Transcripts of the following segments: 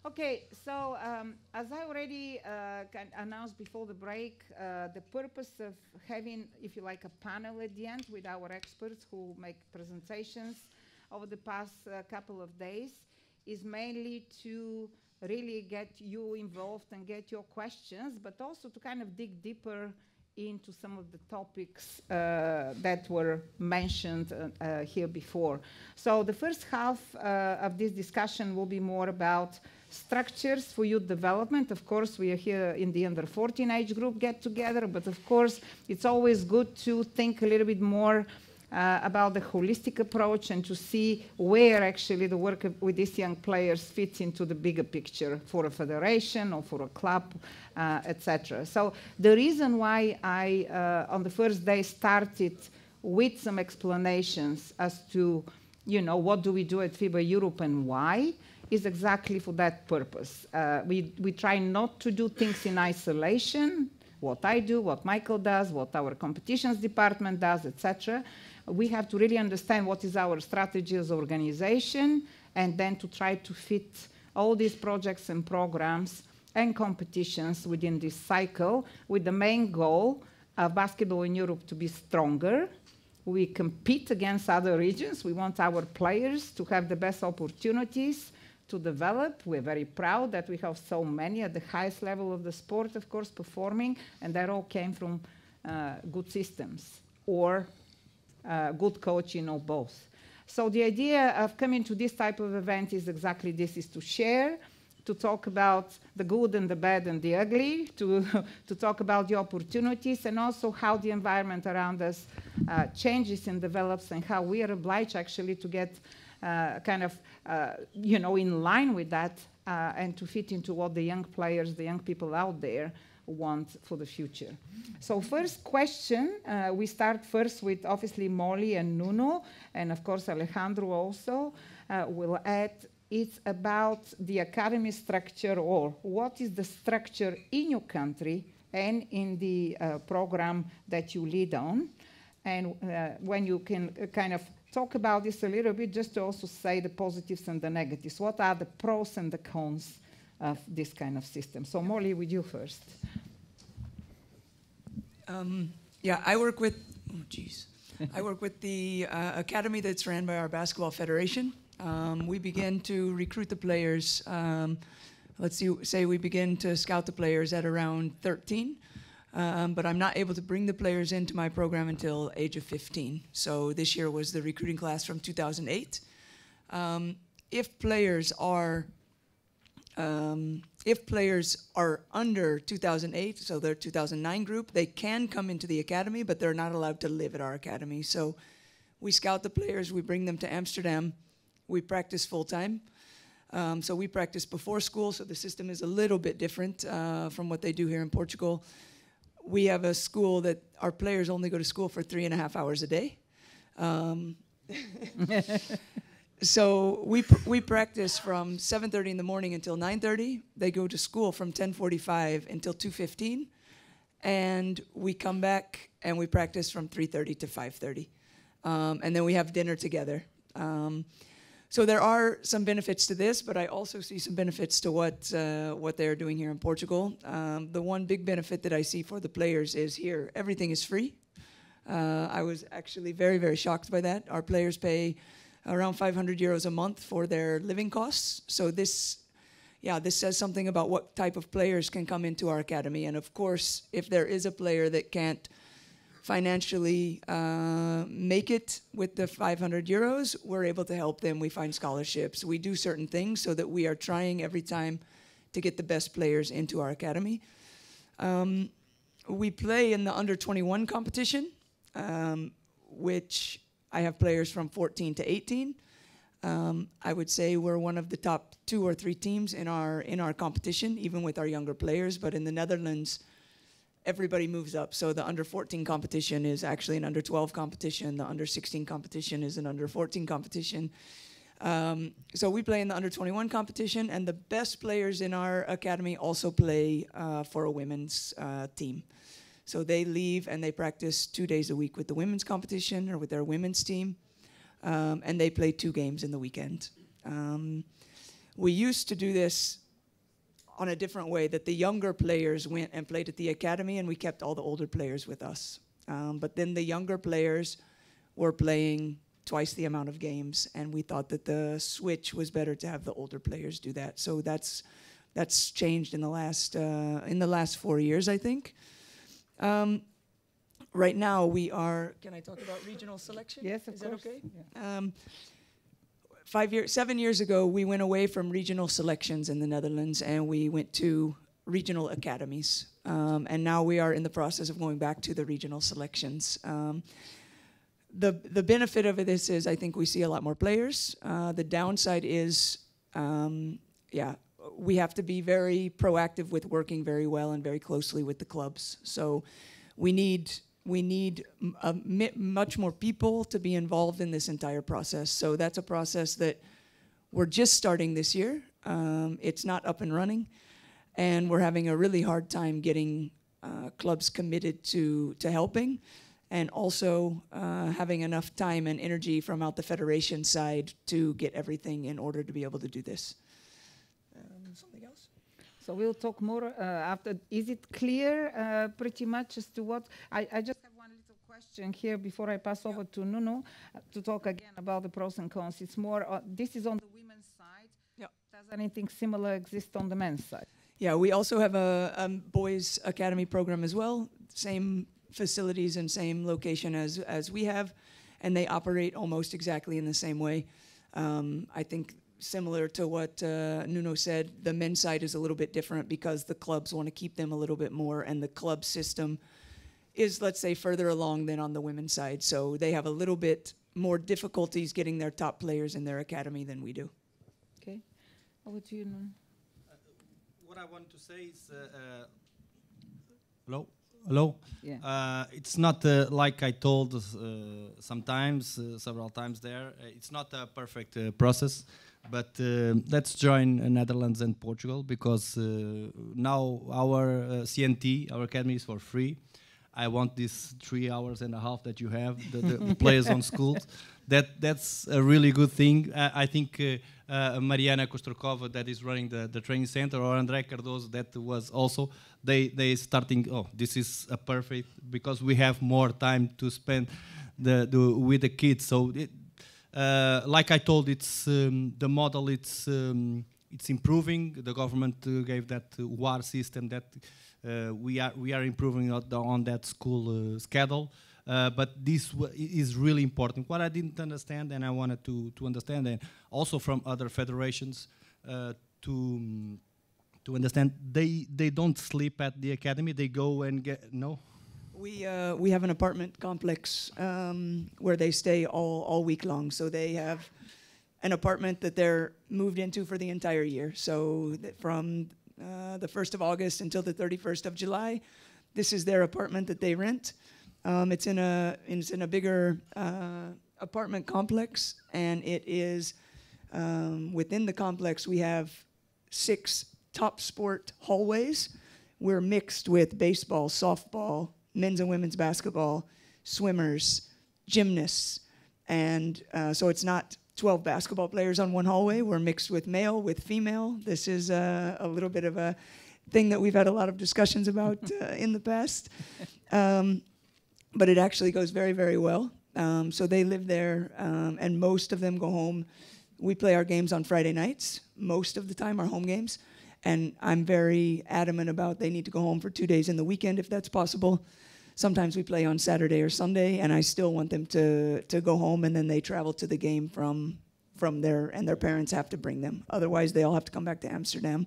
Okay, so as I already announced before the break, the purpose of having, if you like, a panel at the end with our experts who make presentations over the past couple of days is mainly to really get you involved and get your questions, but also to kind of dig deeper into some of the topics that were mentioned here before. So the first half of this discussion will be more about structures for youth development. Of course, we are here in the under 14 age group get together, but of course, it's always good to think a little bit more about the holistic approach and to see where actually the work with these young players fits into the bigger picture for a federation or for a club, etc. So the reason why I, on the first day, started with some explanations as to, you know, what do we do at FIBA Europe and why, is exactly for that purpose. We try not to do things in isolation, what I do, what Michael does, what our competitions department does, etc. We have to really understand what is our strategy as an organization, and then to try to fit all these projects and programs and competitions within this cycle with the main goal of basketball in Europe to be stronger. We compete against other regions. We want our players to have the best opportunities to develop. We're very proud that we have so many at the highest level of the sport, of course, performing, and that all came from good systems or good coaching or both. So the idea of coming to this type of event is exactly this, is to share, to talk about the good and the bad and the ugly, to talk about the opportunities, and also how the environment around us changes and develops, and how we are obliged actually to get you know, in line with that and to fit into what the young players, the young people out there want for the future. So first question, we start first with obviously Molly and Nuno, and of course Alejandro also will add. It's about the academy structure, or what is the structure in your country and in the program that you lead on. And when you can kind of talk about this a little bit, just to also say the positives and the negatives. What are the pros and the cons of this kind of system? So Molly, with you first. Yeah, I work with, I work with the academy that's ran by our basketball federation. We begin to recruit the players. Say we begin to scout the players at around 13. But I'm not able to bring the players into my program until age of 15. So this year was the recruiting class from 2008. If players are under 2008, so they're 2009 group, they can come into the academy, but they're not allowed to live at our academy. So we scout the players, we bring them to Amsterdam, we practice full time. So we practice before school, so the system is a little bit different from what they do here in Portugal. We have a school that our players only go to school for 3.5 hours a day. So we practice from 7:30 in the morning until 9:30. They go to school from 10:45 until 2:15. And we come back and we practice from 3:30 to 5:30. And then we have dinner together. So there are some benefits to this, but I also see some benefits to what they're doing here in Portugal. The one big benefit that I see for the players is here, everything is free. I was actually very, very shocked by that. Our players pay around 500 euros a month for their living costs. So this says something about what type of players can come into our academy. And of course, if there is a player that can't financially make it with the 500 euros, we're able to help them. We find scholarships. We do certain things so that we are trying every time to get the best players into our academy. We play in the under 21 competition, which I have players from 14 to 18. I would say we're one of the top 2 or 3 teams in our competition, even with our younger players. But in the Netherlands, everybody moves up. So the under 14 competition is actually an under 12 competition. The under 16 competition is an under 14 competition. So we play in the under 21 competition, and the best players in our academy also play for a women's team. So they leave and they practice 2 days a week with the women's competition or with their women's team, and they play 2 games in the weekend. We used to do this on a different way, that the younger players went and played at the academy, and we kept all the older players with us. But then the younger players were playing twice the amount of games, and we thought that the switch was better to have the older players do that. So that's changed in the last 4 years, I think. Right now we are. Can I talk about regional selection? Yes, of Is course. that okay? Yeah. 7 years ago, we went away from regional selections in the Netherlands, and we went to regional academies. And now we are in the process of going back to the regional selections. The benefit of this is I think we see a lot more players. The downside is, we have to be very proactive with working very well and very closely with the clubs. So we need much more people to be involved in this entire process. So that's a process that we're just starting this year. It's not up and running, and we're having a really hard time getting clubs committed to helping, and also having enough time and energy from out the federation side to get everything in order to be able to do this. Something else? So we'll talk more after. Is it clear pretty much as to what? I just have one little question here before I pass over to Nuno to talk again about the pros and cons. It's more, this is on the women's side. Yeah. Does anything similar exist on the men's side? Yeah, we also have a boys academy program as well. Same facilities and same location as we have, and they operate almost exactly in the same way. I think similar to what Nuno said, the men's side is a little bit different because the clubs want to keep them a little bit more, and the club system is, let's say, further along than on the women's side. So they have a little bit more difficulties getting their top players in their academy than we do. Okay. Over to you, Nuno. What I want to say is, hello. Yeah. It's not like I told several times there. It's not a perfect process, but let's join Netherlands and Portugal, because now our CNT, our academy, is for free. I want this 3 hours and a half that you have, the players on schools. That's a really good thing. I think Mariana Kostrokova, that is running the training center, or André Cardoso, that was also, they starting, this is a perfect, because we have more time to spend with the kids. So like I told, it's the model, it's improving. The government gave that WAR system that we are improving on that school schedule. But this is really important. What I didn't understand, and I wanted to understand, and also from other federations to understand, they don't sleep at the academy. They go and get We have an apartment complex where they stay all week long. So they have an apartment that they're moved into for the entire year. So from the 1st of August until the 31st of July, this is their apartment that they rent. It's in a bigger apartment complex, and it is within the complex we have 6 top sport hallways. We're mixed with baseball, softball, men's and women's basketball, swimmers, gymnasts, and so it's not 12 basketball players on one hallway. We're mixed with male, with female. This is a little bit of a thing that we've had a lot of discussions about in the past. But it actually goes very, very well. So they live there, and most of them go home. We play our games on Friday nights. Most of the time, our home games. And I'm very adamant about they need to go home for 2 days in the weekend, if that's possible. Sometimes we play on Saturday or Sunday, and I still want them to go home, and then they travel to the game from there, and their parents have to bring them. Otherwise, they all have to come back to Amsterdam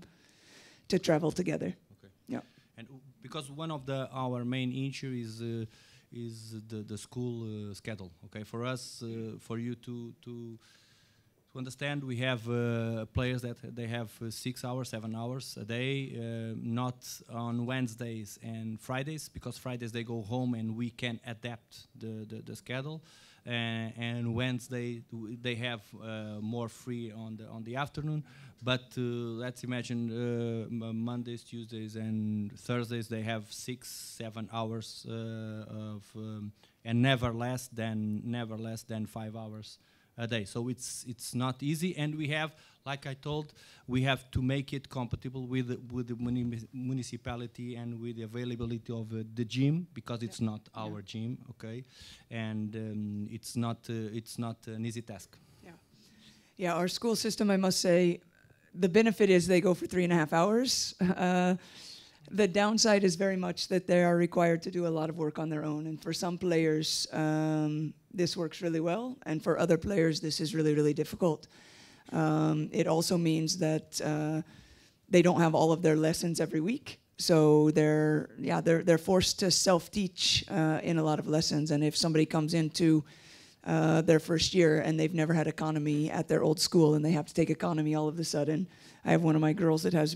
to travel together. Okay. Yeah. And because one of our main issue is the school schedule. Okay, for us, for you to understand, we have players that they have 6 hours, 7 hours a day, not on Wednesdays and Fridays, because Fridays they go home and we can adapt the schedule. And Wednesday they have more free on the afternoon. But let's imagine Mondays, Tuesdays, and Thursdays they have 6, 7 hours of and never less than 5 hours a day. So it's not easy, and we have, like I told, we have to make it compatible with the municipality and with the availability of the gym, because it's not our gym, okay, and it's not an easy task. Yeah, our school system, I must say, the benefit is they go for 3.5 hours. The downside is very much that they are required to do a lot of work on their own. And for some players, this works really well. And for other players, this is really, really difficult. It also means that they don't have all of their lessons every week. So they're forced to self-teach in a lot of lessons. And if somebody comes into their first year and they've never had economy at their old school and they have to take economy all of a sudden. I have one of my girls that has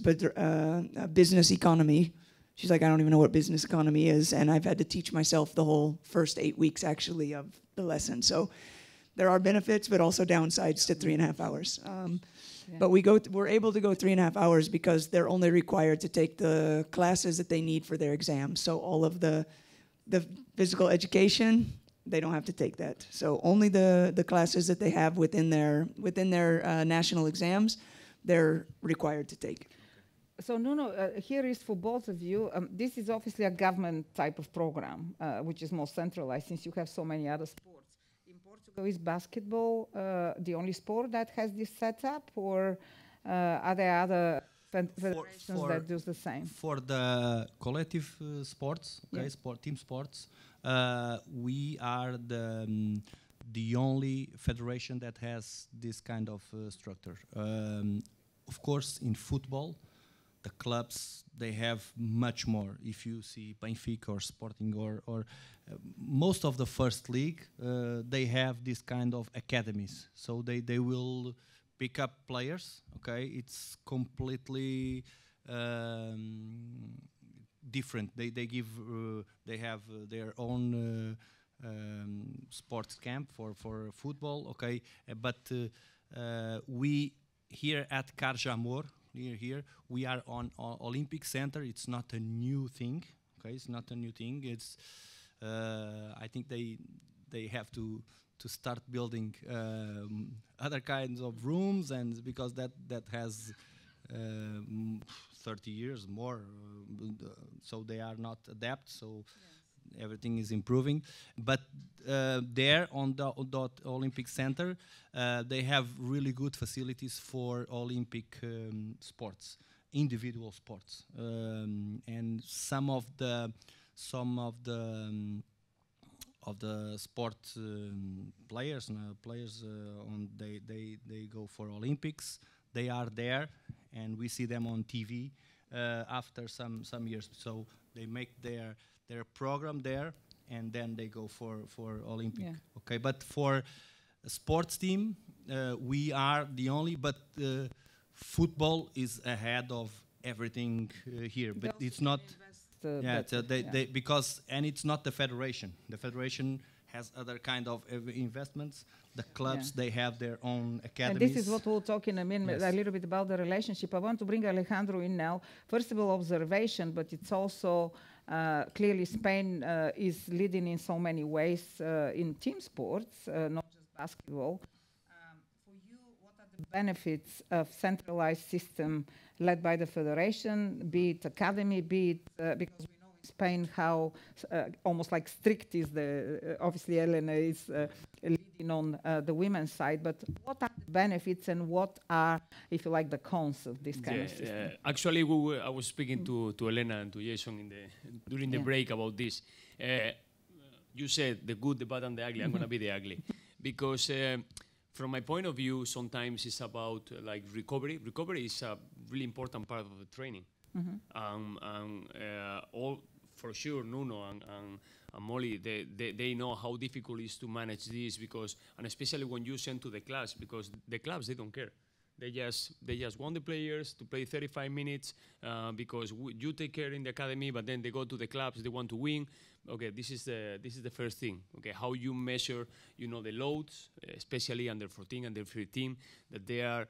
business economy. She's like, I don't even know what business economy is, and I've had to teach myself the whole first 8 weeks actually of the lesson. So there are benefits, but also downsides to 3.5 hours. But we're able to go 3.5 hours because they're only required to take the classes that they need for their exams. So all of the physical education, they don't have to take that. So only the classes that they have within their national exams, they're required to take. So Nuno, here is for both of you. This is obviously a government type of program, which is more centralized since you have so many other sports. In Portugal, is basketball the only sport that has this setup, or are there other federations that do the same? For the collective sports, okay, team sports, we are the only federation that has this kind of structure. Of course, in football, the clubs, they have much more. If you see Benfica or Sporting or most of the first league, they have this kind of academies. So they will pick up players, okay? It's completely different. They have their own sports camp for football, okay? But we here at Carjamor, near here, we are on Olympic Center. It's not a new thing, okay? It's not a new thing. It's I think they have to start building other kinds of rooms, and because that has 30 years more, so they are not adapt. So everything is improving, but there on the Olympic Center, they have really good facilities for Olympic sports, individual sports, and some of the sport players on they go for Olympics. They are there, and we see them on TV after some years. So they make their program there, and then they go for Olympic. Yeah. Okay, but for a sports team, we are the only. But football is ahead of everything here. But it's not. Because it's not the federation. The federation has other kind of investments. The clubs, they have their own academies. And this is what we'll talk in a minute, a little bit about the relationship. I want to bring Alejandro in now. First of all, observation, but it's also clearly Spain is leading in so many ways in team sports, not just basketball. For you, what are the benefits of centralized system led by the federation, be it academy, be it, because we know in Spain how almost like strict is obviously Elena is leading on the women's side, but what are the benefits and what are, if you like, the cons of this kind of system? Actually, I was speaking to Elena and to Jason during the break about this. You said the good, the bad, and the ugly. I'm going to be the ugly. Because from my point of view, sometimes it's about like recovery. Recovery is a really important part of the training. All for sure, Nuno and Molly, they know how difficult it is to manage this, because, and especially when you send to the class, because the clubs, they don't care. They just want the players to play 35 minutes because you take care in the academy, but then they go to the clubs, they want to win. Okay, this is the first thing. Okay, how you measure, the loads, especially under 14 and under 15, that they are,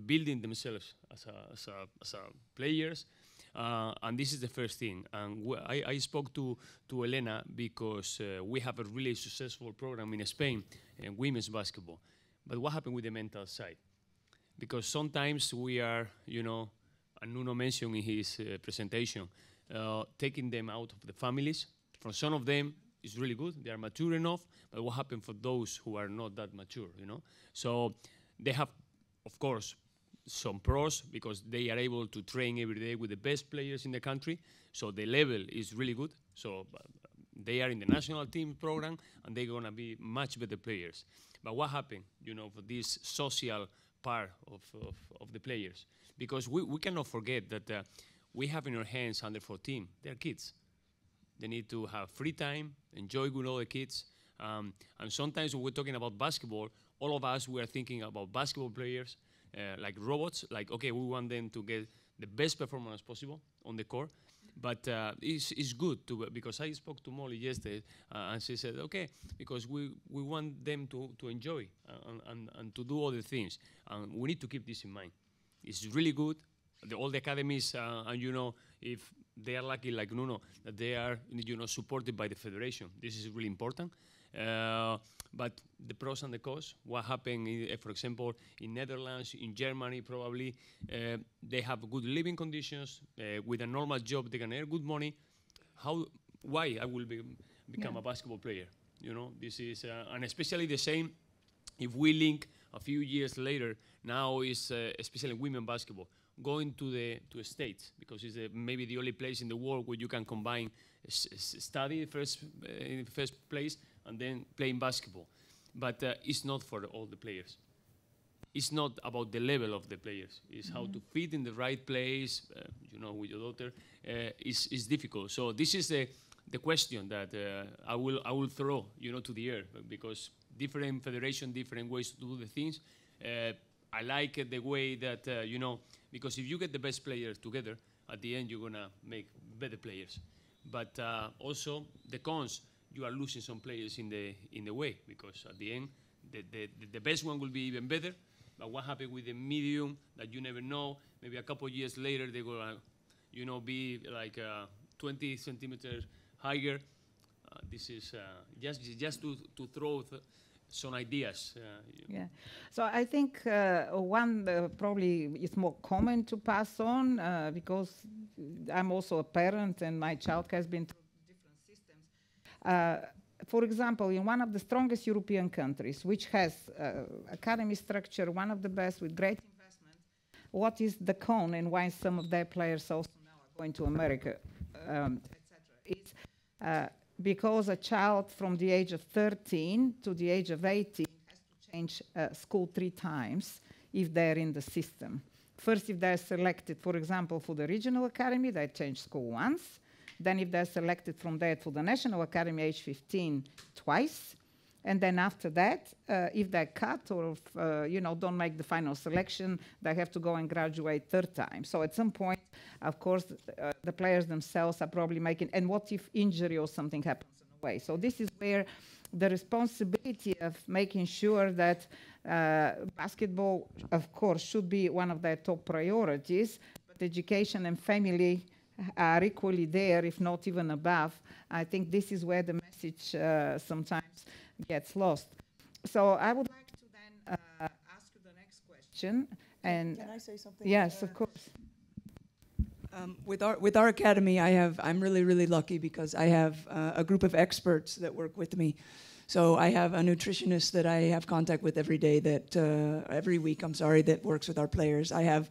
building themselves as a players. And this is the first thing. And I spoke to Elena because we have a really successful program in Spain in women's basketball. But what happened with the mental side? Because sometimes we are, and Nuno mentioned in his presentation, taking them out of the families. For some of them, it's really good. They are mature enough. But what happened for those who are not that mature, So they have, of course, some pros because they are able to train every day with the best players in the country. So the level is really good. So they are in the national team program and they're going to be much better players. But what happened, for this social part of the players? Because we cannot forget that we have in our hands under 14. They're kids. They need to have free time, enjoy with all the kids. And sometimes when we're talking about basketball, all of us, we are thinking about basketball players like robots, like, okay, we want them to get the best performance possible on the court. But it's good because I spoke to Molly yesterday and she said, okay, because we want them to enjoy and to do all the things. And we need to keep this in mind. It's really good. All the academies, and if they are lucky like Nuno, that they are, supported by the federation. This is really important. But the pros and the cons, what happened, for example, in Netherlands, in Germany, probably, they have good living conditions. With a normal job, they can earn good money. Why I will become a basketball player? This is, and especially the same, if we link a few years later, now is especially women basketball, going to the States, because it's maybe the only place in the world where you can combine study in the first place and then playing basketball. But it's not for all the players. It's not about the level of the players. It's how to fit in the right place, with your daughter. It's difficult. So this is the question that I will throw, to the air, because different federation, different ways to do the things. I like the way that, because if you get the best players together, at the end you're going to make better players. But also the cons, you are losing some players in the way, because at the end, the best one will be even better. But what happened with the medium that you never know? Maybe a couple of years later, they're going to, be like 20 centimeters higher. This is just to throw some ideas. Yeah. So I think one probably is more common to pass on because I'm also a parent and my child has been through different systems. For example, in one of the strongest European countries, which has academy structure, one of the best with great investment, what is the con and why some of their players also now are going to America, etc. It's because a child from the age of 13 to the age of 18 has to change school 3 times if they're in the system. First, if they're selected, for example, for the regional academy, they change school once. Then if they're selected from there for the national academy age 15, twice. And then after that, if they're cut or don't make the final selection, they have to go and graduate 3rd time. So at some point, of course, the players themselves are probably making, and what if injury or something happens in a way? So this is where the responsibility of making sure that basketball, of course, should be one of their top priorities, but education and family are equally there, if not even above. I think this is where the message sometimes gets lost. So I would like to then ask you the next question. And can I say something? Yes, of course. With our academy, I'm really lucky because I have a group of experts that work with me. So I have a nutritionist that I have contact with every day, every week, that works with our players. I have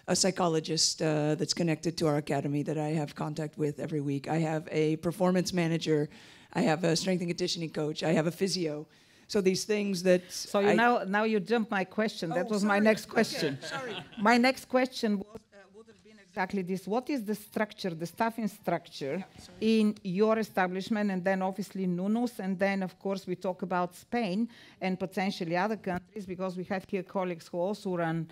a psychologist that's connected to our academy that I have contact with every week. I have a performance manager. I have a strength and conditioning coach. I have a physio. So these things that... So now you jumped my question. That was my next question. Okay, sorry. My next question would have been exactly this. What is the structure, the staffing structure in your establishment, and then obviously Nuno's, and then of course we talk about Spain and potentially other countries, because we have here colleagues who also run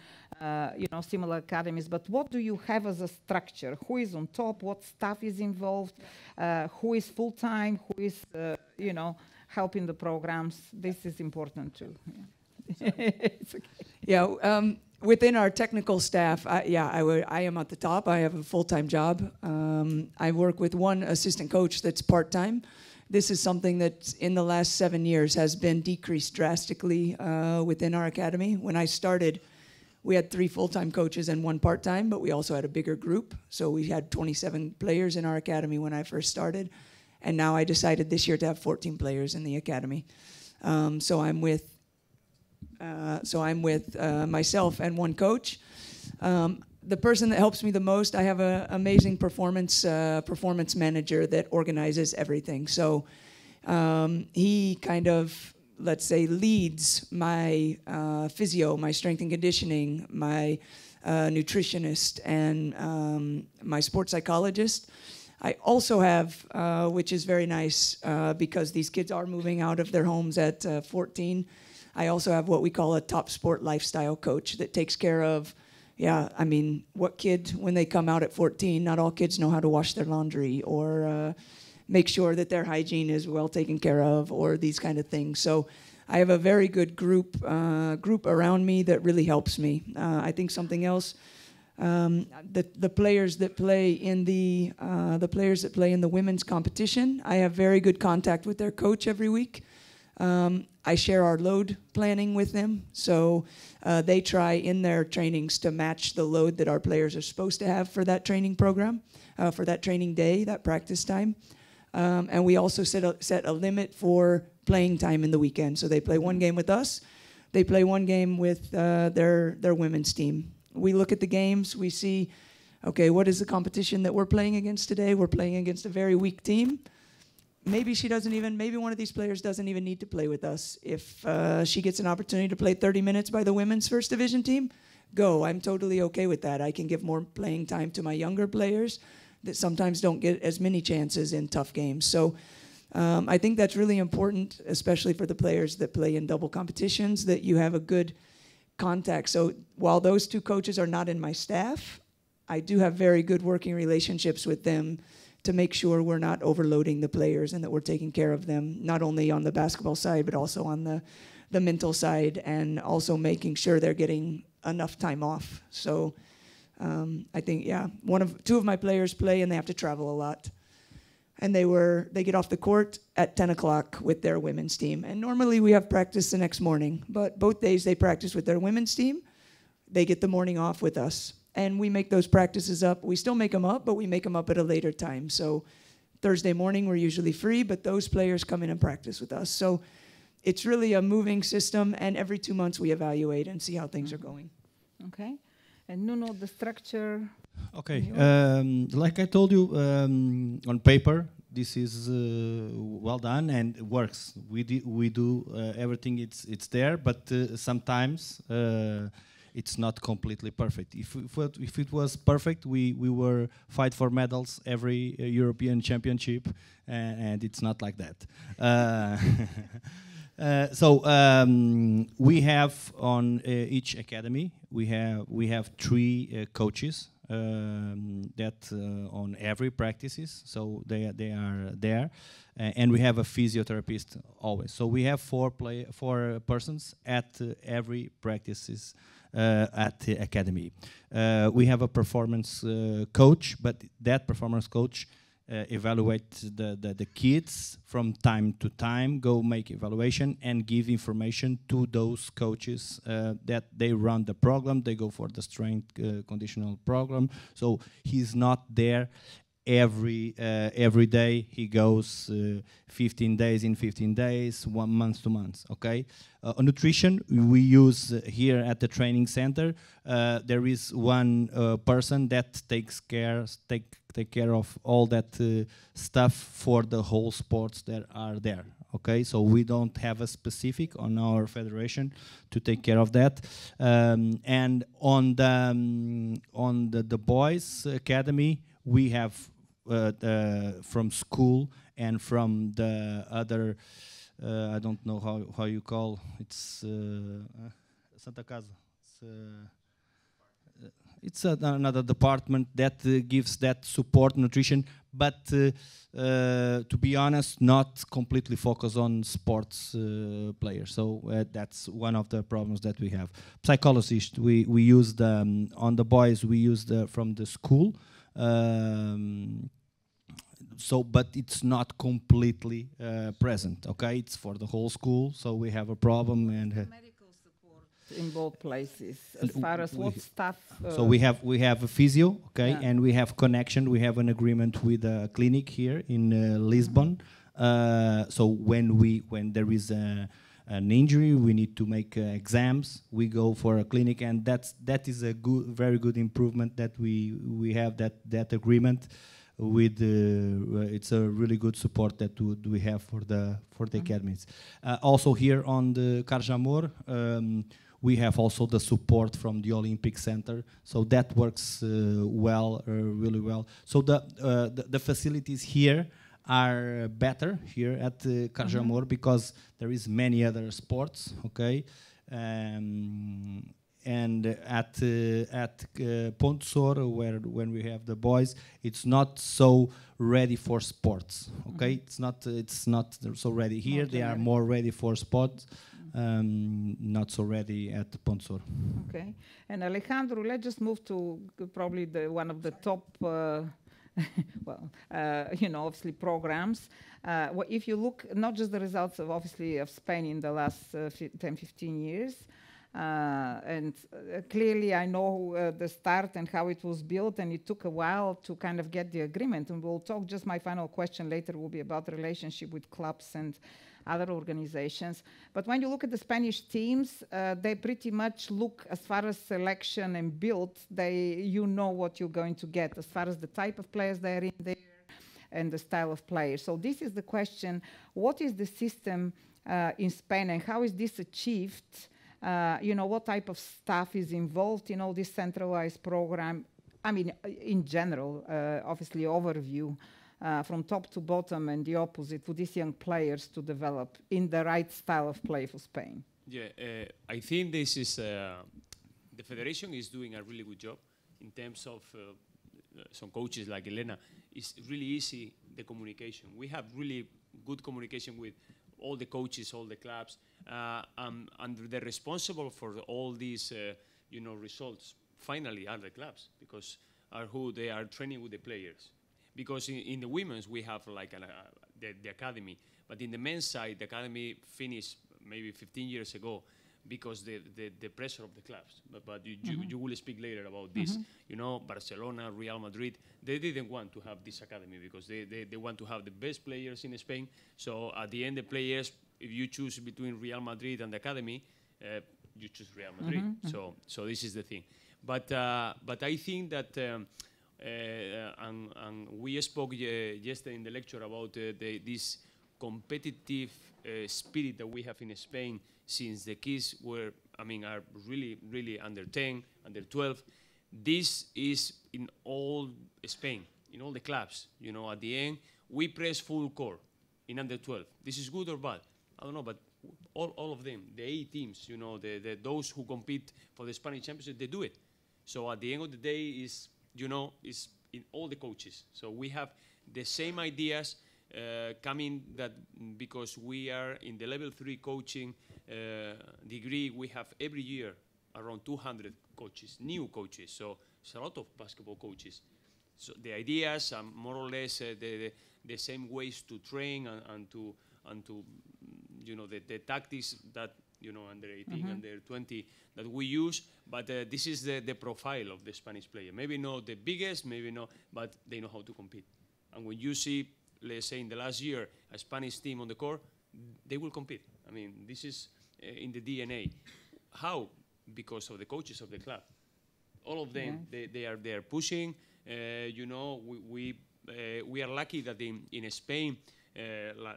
similar academies. But what do you have as a structure? Who is on top? What staff is involved? Who is full-time? Who is, helping the programs? This is important too. Yeah. It's okay. Yeah, within our technical staff, I am at the top. I have a full-time job. I work with one assistant coach that's part-time. This is something that in the last 7 years has been decreased drastically within our academy. When I started, we had 3 full-time coaches and 1 part-time, but we also had a bigger group. So we had 27 players in our academy when I first started. And now I decided this year to have 14 players in the academy. So I'm with myself and 1 coach. The person that helps me the most, I have an amazing performance manager that organizes everything. So he kind of, let's say, leads my physio, my strength and conditioning, my nutritionist, and my sports psychologist. I also have, which is very nice because these kids are moving out of their homes at 14, I also have what we call a top sport lifestyle coach that takes care of, what kid, when they come out at 14, not all kids know how to wash their laundry or make sure that their hygiene is well taken care of or these kind of things. So I have a very good group around me that really helps me. I think something else, the players that play in the women's competition, I have very good contact with their coach every week. I share our load planning with them, so they try in their trainings to match the load that our players are supposed to have for that training program, for that training day, that practice time. And we also set a limit for playing time in the weekend. So they play 1 game with us, they play 1 game with their women's team. We look at the games, we see, okay, what is the competition that we're playing against today? We're playing against a very weak team. Maybe one of these players doesn't even need to play with us. If she gets an opportunity to play 30 minutes by the women's first division team, go. I'm totally okay with that. I can give more playing time to my younger players that sometimes don't get as many chances in tough games. So I think that's really important, especially for the players that play in double competitions, that you have a good contact. So while those 2 coaches are not in my staff, I do have very good working relationships with them to make sure we're not overloading the players and that we're taking care of them, not only on the basketball side, but also on the mental side, and also making sure they're getting enough time off. So I think, 2 of my players play and they have to travel a lot. And they get off the court at 10 o'clock with their women's team. And normally we have practice the next morning, but both days they practice with their women's team. They get the morning off with us. And we make those practices up. We still make them up, but we make them up at a later time. So Thursday morning, we're usually free, but those players come in and practice with us. So it's really a moving system, and every 2 months we evaluate and see how things are going. Okay. And Nuno, the structure? Okay. Like I told you, on paper, this is well done and it works. We do everything, it's there, but sometimes it's not completely perfect. If it was perfect, we were fight for medals every European championship, and it's not like that. So we have on each academy we have 3 coaches that on every practices. So they are there, and we have a physiotherapist always. So we have 4 persons at every practices. At the academy. We have a performance coach, but that performance coach evaluates the kids from time to time, go make evaluation and give information to those coaches that they run the program, they go for the strength conditional program. So he's not there every day. He goes 15 days in 15 days, 1 month to month. Okay. On nutrition, we use here at the training center. There is 1 person that takes care of all that stuff for the whole sports that are there. Okay, so we don't have a specific on our federation to take care of that. And on the boys academy, we have from school and from the other, I don't know how you call it's Santa Casa. It's, it's another department that gives that support, nutrition, but to be honest, not completely focused on sports players. So that's one of the problems that we have. Psychologists, we use the, on the boys, we use the from the school. So, but it's not completely present. Okay, it's for the whole school. So we have a problem, and medical support in both places as far as what stuff. So we have a physio, okay, Yeah. and we have connection. We have an agreement with a clinic here in Lisbon. So when there is an injury, we need to make exams. We go for a clinic, and that is a very good improvement that we have that agreement with. It's a really good support that we have for the academies. Also here on the Carjamor, we have also the support from the Olympic Center, so that works well, really well. So the facilities here are better here at Carjamor because there is many other sports, okay. And at Pontsor, when we have the boys, it's not so ready for sports. Okay, it's not so ready here. They are more ready for sports, not so ready at Pontsor. Okay, and Alejandro, let's just move to probably one of the top. Obviously programs. If you look, not just the results of obviously of Spain in the last 10, 15 years, and clearly I know the start and how it was built, and it took a while to kind of get the agreement, and we'll talk, just my final question later will be about the relationship with clubs and other organizations. But when you look at the Spanish teams, they pretty much look, as far as selection and build, you know what you're going to get as far as the type of players that are in there and the style of players. So this is the question: what is the system in Spain, and how is this achieved? What type of staff is involved in all this centralized program? I mean, in general, obviously overview. From top to bottom and the opposite, for these young players to develop in the right style of play for Spain? Yeah, I think this is the federation is doing a really good job in terms of some coaches like Elena. It's really easy, the communication. We have really good communication with all the coaches, all the clubs, and they're responsible for all these results finally are the clubs, because are who they are training with the players. Because in the women's, we have like the academy. But in the men's side, the academy finished maybe 15 years ago because the pressure of the clubs. But you will speak later about this. You know, Barcelona, Real Madrid, they didn't want to have this academy because they want to have the best players in Spain. So at the end, the players, if you choose between Real Madrid and the academy, you choose Real Madrid. So this is the thing. But I think that... and we spoke yesterday in the lecture about this competitive spirit that we have in Spain since the kids are really under 10, under 12. This is in all Spain, in all the clubs. You know, at the end, we press full core in under 12. This is good or bad? I don't know, but all of them, the 8 teams, you know, those who compete for the Spanish Championship, they do it. So at the end of the day, is in all the coaches. So we have the same ideas coming that because we are in the level 3 coaching degree, we have every year around 200 coaches, new coaches. So it's a lot of basketball coaches. So the ideas are more or less the same ways to train and to the tactics that under 18, under 20 that we use, but this is the profile of the Spanish player. Maybe not the biggest, maybe not, but they know how to compete. And when you see, let's say in the last year, a Spanish team on the court, they will compete. I mean, this is in the DNA. How? Because of the coaches of the club. All of them, they are pushing. We are lucky that in Spain,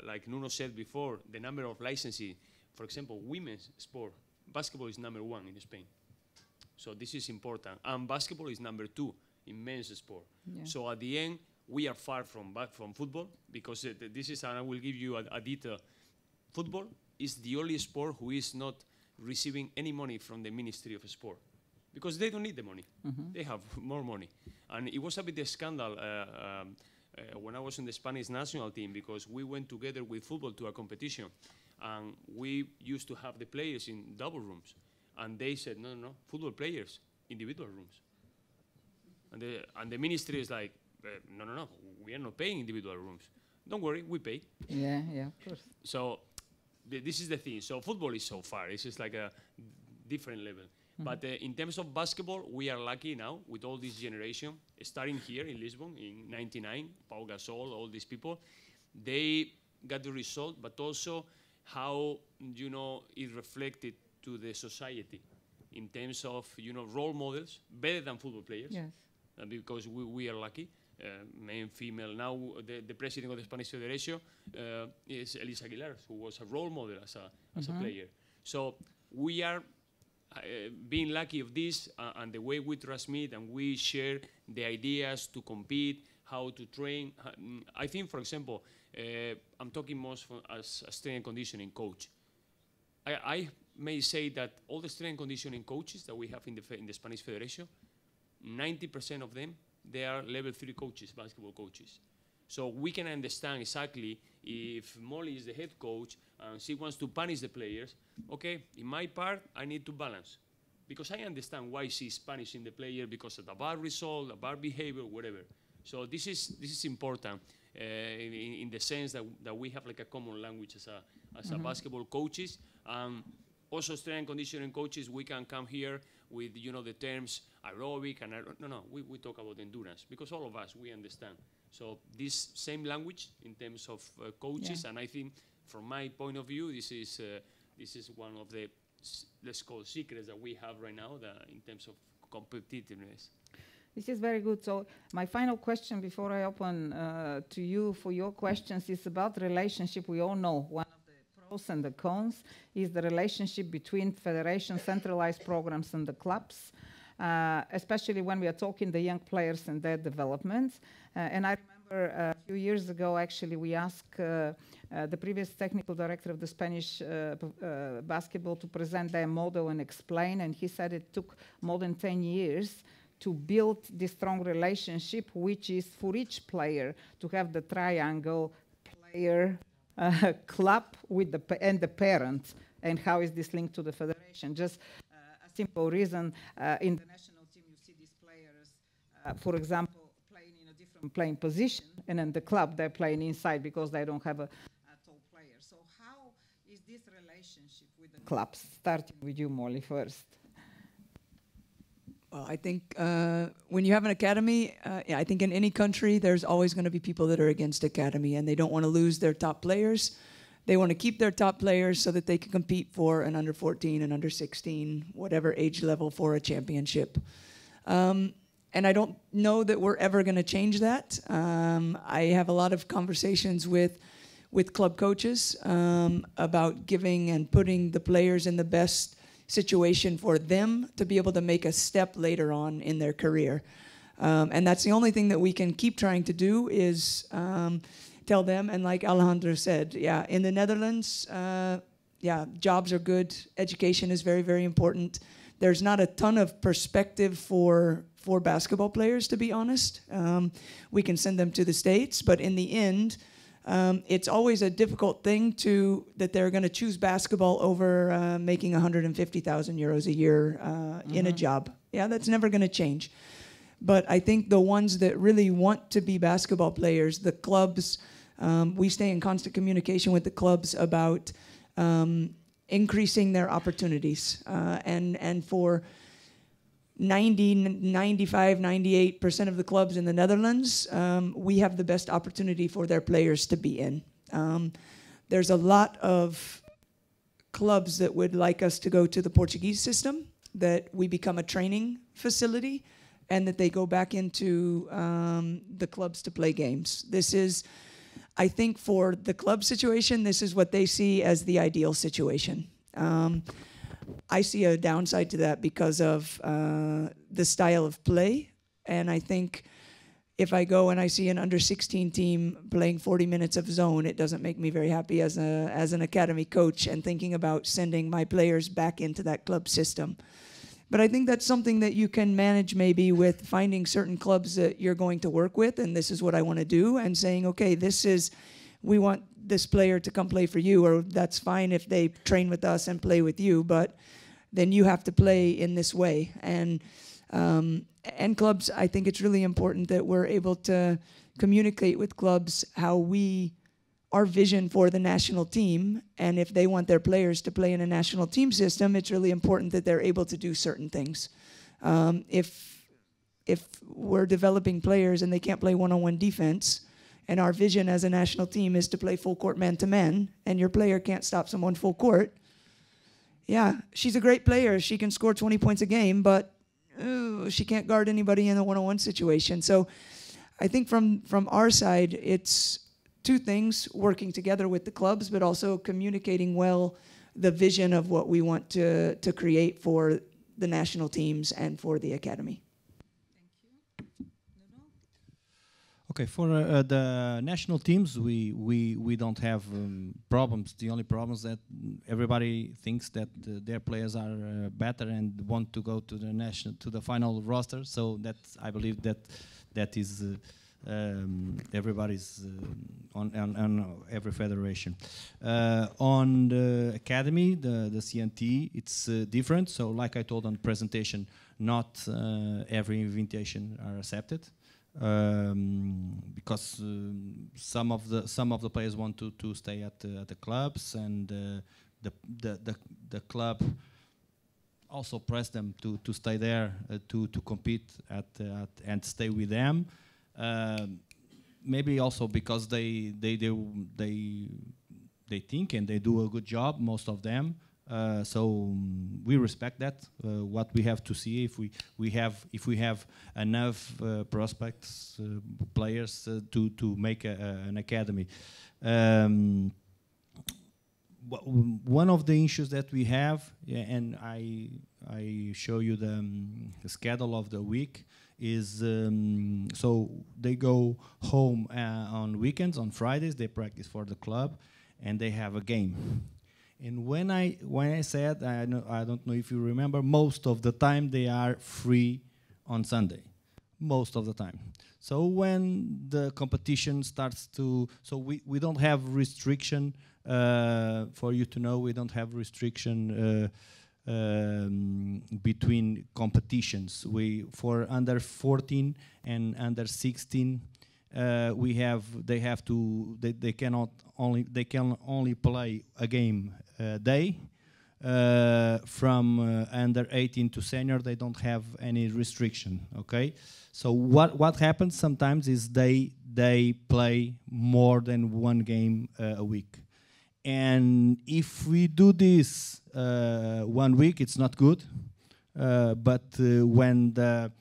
like Nuno said before, the number of licensing. For example, women's sport, basketball is number 1 in Spain. So this is important. And basketball is number 2 in men's sport. Yeah. So at the end, we are far from football because this is, and I will give you a detail. Football is the only sport who is not receiving any money from the Ministry of Sport because they don't need the money. They have more money. And it was a bit of a scandal when I was in the Spanish national team, because we went together with football to a competition, and we used to have the players in double rooms. And they said, no, no, no, football players, individual rooms. And the ministry is like, no, no, no, we are not paying individual rooms. Don't worry, we pay. Yeah, yeah, of course. So this is the thing. So football is so far. It's just like a different level. But in terms of basketball, we are lucky now with all this generation, starting here in Lisbon in '99, Pau Gasol, all these people. They got the result, but also how, you know, it reflected to the society in terms of, you know, role models, better than football players. Yes. Because we are lucky, male, female. Now the president of the Spanish Federation is Elisa Aguilar, who was a role model as a player. So we are being lucky of this, and the way we transmit and we share the ideas to compete, how to train. I think, for example, I'm talking most as a strength and conditioning coach. I may say that all the strength and conditioning coaches that we have in the Spanish Federation, 90% of them, they are level 3 coaches, basketball coaches. So we can understand exactly if Molly is the head coach and she wants to punish the players, okay, in my part, I need to balance. Because I understand why she's punishing the player, because of a bad result, a bad behavior, whatever. So this is important in the sense that we have like a common language as a basketball coaches. Also strength and conditioning coaches, we can come here with, you know, the terms aerobic and no, we talk about endurance, because all of us, we understand. So this same language in terms of coaches, and I think from my point of view, this is one of the, let's call, secrets that we have right now in terms of competitiveness. This is very good. So my final question before I open to you for your questions is about the relationship. We all know one of the pros and the cons is the relationship between federation centralized programs and the clubs, especially when we are talking the young players and their development. And I remember a few years ago, actually, we asked the previous technical director of the Spanish basketball to present their model and explain, and he said it took more than 10 years to build this strong relationship, which is for each player to have the triangle player, club with and the parents, and how is this linked to the federation. Just a simple reason, in the national team you see these players, for example, playing in a different playing position, and in the club they're playing inside because they don't have a tall player. So how is this relationship with the clubs? Starting with you, Molly, first. Well, I think when you have an academy, I think in any country, there's always going to be people that are against academy, and they don't want to lose their top players. They want to keep their top players so that they can compete for an under 14, an under 16, whatever age level for a championship. And I don't know that we're ever going to change that. I have a lot of conversations with club coaches about giving and putting the players in the best situation for them to be able to make a step later on in their career. And that's the only thing that we can keep trying to do is tell them, and like Alejandro said, yeah, in the Netherlands, yeah, jobs are good, education is very, very important. There's not a ton of perspective for basketball players, to be honest. We can send them to the States, but in the end, it's always a difficult thing that they're going to choose basketball over making 150,000 euros a year in a job. Yeah, that's never going to change. But I think the ones that really want to be basketball players, the clubs, we stay in constant communication with the clubs about increasing their opportunities. And for 90, 95, 98% of the clubs in the Netherlands, we have the best opportunity for their players to be in. There's a lot of clubs that would like us to go to the Portuguese system, that we become a training facility, and that they go back into the clubs to play games. This is, I think for the club situation, this is what they see as the ideal situation. I see a downside to that because of the style of play. And I think if I go and I see an under 16 team playing 40 minutes of zone, it doesn't make me very happy as an academy coach and thinking about sending my players back into that club system. But I think that's something that you can manage maybe with finding certain clubs that you're going to work with, and this is what I want to do, and saying, okay, we want this player to come play for you, or that's fine if they train with us and play with you, but then you have to play in this way. And clubs, I think it's really important that we're able to communicate with clubs our vision for the national team, and if they want their players to play in a national team system, it's really important that they're able to do certain things. If we're developing players and they can't play one-on-one defense, and our vision as a national team is to play full court man-to-man, and your player can't stop someone full court, yeah, she's a great player. She can score 20 points a game, but she can't guard anybody in a one-on-one situation. So I think from our side, it's two things: working together with the clubs, but also communicating well the vision of what we want to create for the national teams and for the academy. Okay, for the national teams, we don't have problems. The only problem is that everybody thinks that their players are better and want to go to the final roster. So I believe that is everybody's on every federation. On the academy, the CNT, it's different. So like I told on the presentation, not every invitation are accepted. Because some of the players want to stay at the clubs, and the club also press them to stay there to compete and stay with them. Maybe also because they think and they do a good job, most of them. So we respect that. What we have to see if we have enough prospects, players to make an academy. One of the issues that we have, and I show you the schedule of the week, is so they go home on weekends, on Fridays they practice for the club, and they have a game. And when I said, I don't know if you remember, most of the time they are free on Sunday, most of the time. So when the competition starts so we don't have restriction, for you to know, we don't have restriction between competitions. For under 14 and under 16, they can only play a game a day. From under 18 to senior, they don't have any restriction. Okay, so what happens sometimes is they play more than one game a week, and if we do this 1 week, it's not good. But when the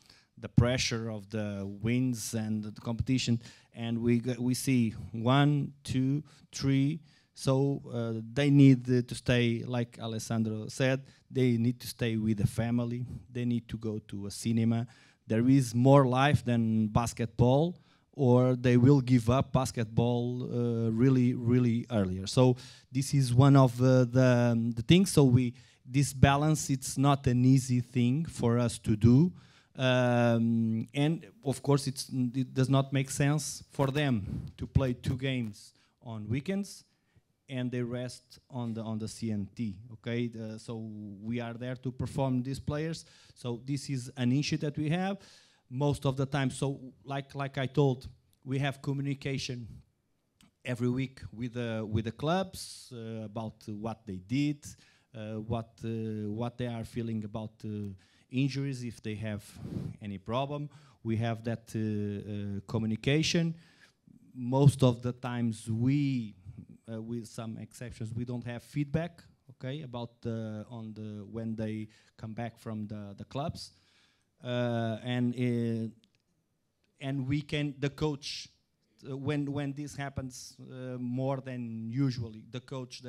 pressure of the wins and the competition, and we see 1, 2, 3, so they need to stay, like Alessandro said, they need to stay with the family, they need to go to a cinema. There is more life than basketball, or they will give up basketball really, really earlier. So this is one of the things. So this balance, it's not an easy thing for us to do. And of course, it does not make sense for them to play 2 games on weekends and they rest on the CNT. Okay, so we are there to perform these players. So this is an issue that we have most of the time. So like I told, we have communication every week with the clubs about what they did, what they are feeling about injuries, if they have any problem. We have that communication. Most of the times with some exceptions, we don't have feedback, okay, about when they come back from the clubs, and the coach, when this happens more than usually, the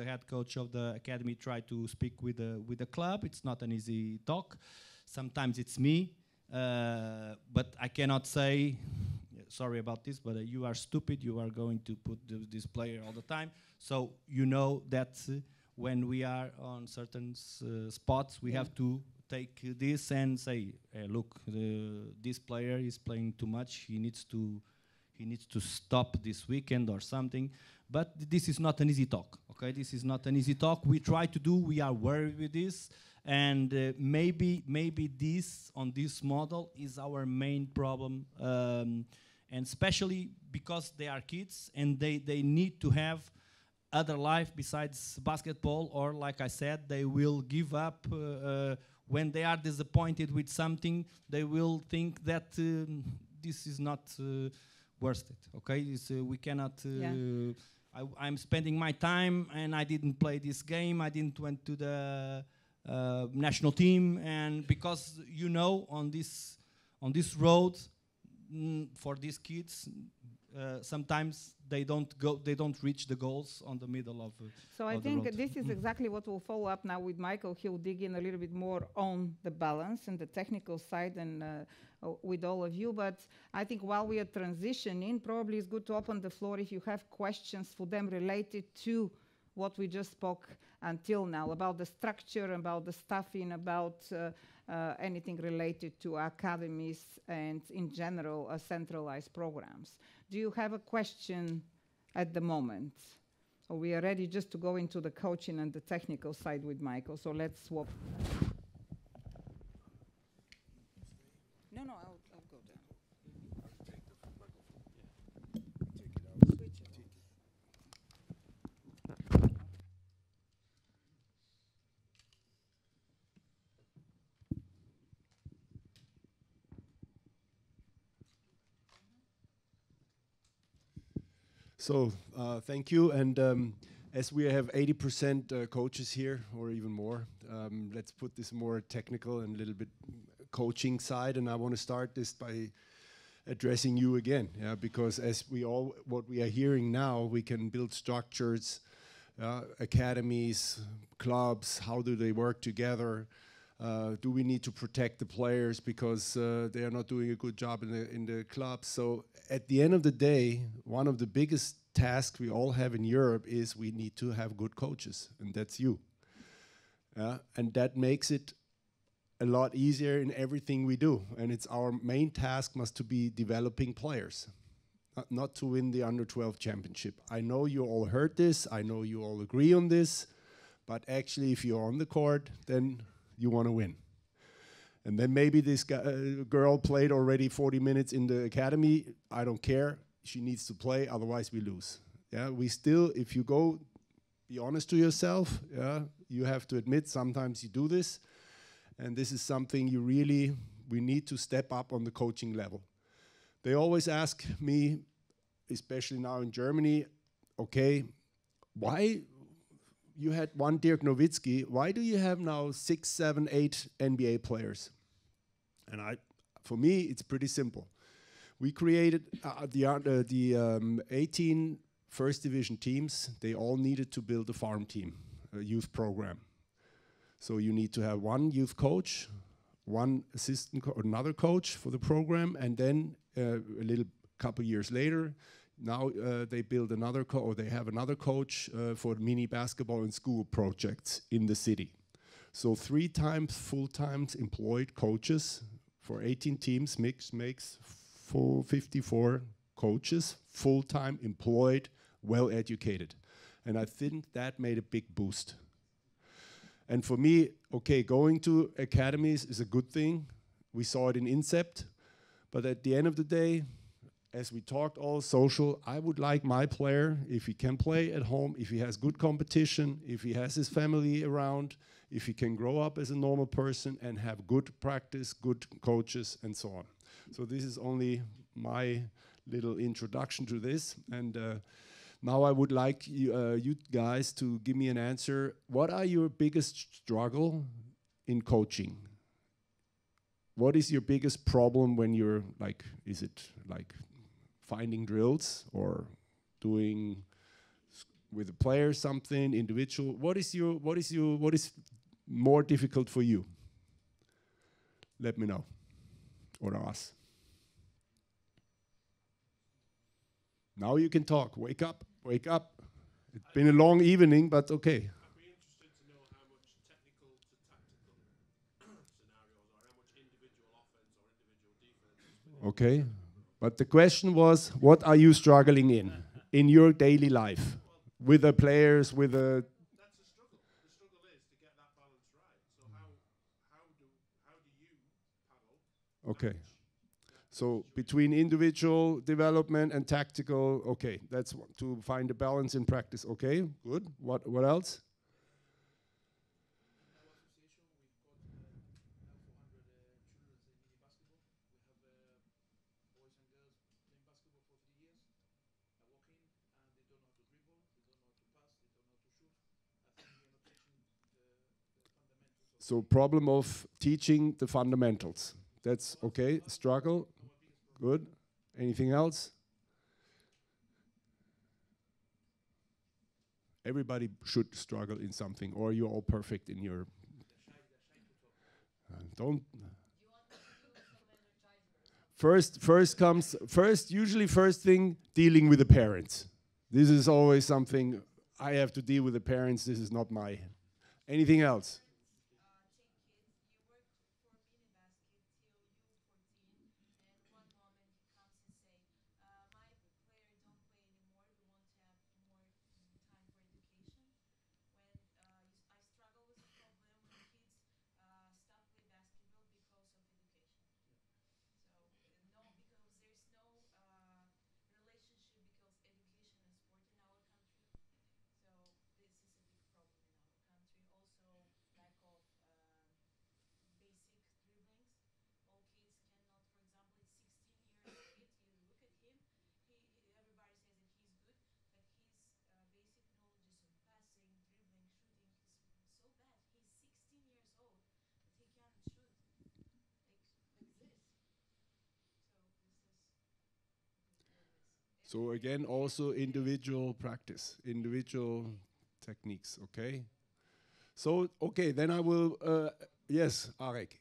head coach of the academy try to speak with the club. It's not an easy talk. Sometimes it's me, but I cannot say, sorry about this, but you are stupid, you are going to put this player all the time. So you know that when we are on certain spots, we have to take this and say, look, this player is playing too much. He needs to stop this weekend or something. But this is not an easy talk. Okay, this is not an easy talk. We try to do. We are worried with this, and maybe this on this model is our main problem, and especially because they are kids and they need to have other life besides basketball, or like I said, they will give up when they are disappointed with something. They will think that this is not worth it. Okay, we cannot. I'm spending my time and I didn't play this game. I didn't went to the national team, and because on this road for these kids. Sometimes they don't reach the goals on the middle of so I think this is exactly what we'll follow up now with Michael. He'll dig in a little bit more on the balance and the technical side and with all of you. But I think while we are transitioning, probably it's good to open the floor if you have questions for them related to what we just spoke until now, about the structure, about the staffing, about anything related to academies and in general centralized programs. Do you have a question at the moment? Or we are ready just to go into the coaching and the technical side with Michael. So let's swap. No, I'll go down. So thank you, and as we have 80% coaches here, or even more, let's put this more technical and a little bit coaching side, and I want to start this by addressing you again, because as what we are hearing now, we can build structures, academies, clubs, how do they work together? Do we need to protect the players because they are not doing a good job in the clubs? So at the end of the day, one of the biggest tasks we all have in Europe is we need to have good coaches, and that's you. And that makes it a lot easier in everything we do. And it's our main task must to be developing players, not to win the under-12 championship. I know you all heard this. I know you all agree on this. But actually, if you're on the court, then you want to win. And then maybe this girl played already 40 minutes in the academy. I don't care. She needs to play, otherwise we lose. We still, if you go, be honest to yourself, you have to admit sometimes you do this. And this is something we need to step up on the coaching level. They always ask me, especially now in Germany, okay, why you had one Dirk Nowitzki, why do you have now 6, 7, 8 NBA players? And for me, it's pretty simple. We created the 18 first division teams. They all needed to build a farm team, a youth program. So you need to have one youth coach, one assistant, another coach for the program, and then a little couple years later, now they build another or they have another coach for mini basketball and school projects in the city. So 3 times full-time employed coaches for 18 teams makes 54 coaches, full-time employed, well-educated. And I think that made a big boost. And for me, okay, going to academies is a good thing. We saw it in Incept. But at the end of the day, as we talked all social, I would like my player, if he can play at home, if he has good competition, if he has his family around, if he can grow up as a normal person and have good practice, good coaches, and so on. So this is only my little introduction to this. And now I would like you guys to give me an answer. What are your biggest struggle in coaching? What is your biggest problem when you're like, is it like finding drills or doing with a player something individual? What is more difficult for you? Let me know, or us. Now you can talk. Wake up, wake up. It's been a long evening, but okay. I'd be interested to know how much technical to tactical. So Okay. But the question was, what are you struggling in your daily life? With the players, with the... That's a struggle. The struggle is to get that balance right. So how do you paddle? Okay. Manage So between individual development and tactical, okay, that's to find a balance in practice. Okay, good. What else? In our association, we've got now 400 children in mini basketball. We have boys and girls playing basketball for 3 years. I walk in and they don't know how to dribble, they don't know how to pass, they don't know how to shoot. I think we are not teaching the fundamentals of So problem of teaching the fundamentals. That's okay. Struggle. Good. Anything else? Everybody should struggle in something, or you're all perfect in your... don't... Usually first thing, dealing with the parents. This is always something I have to deal with the parents. This is not my... Anything else? So again, also individual practice, individual techniques, okay? So, okay, then I will, yes, Arek.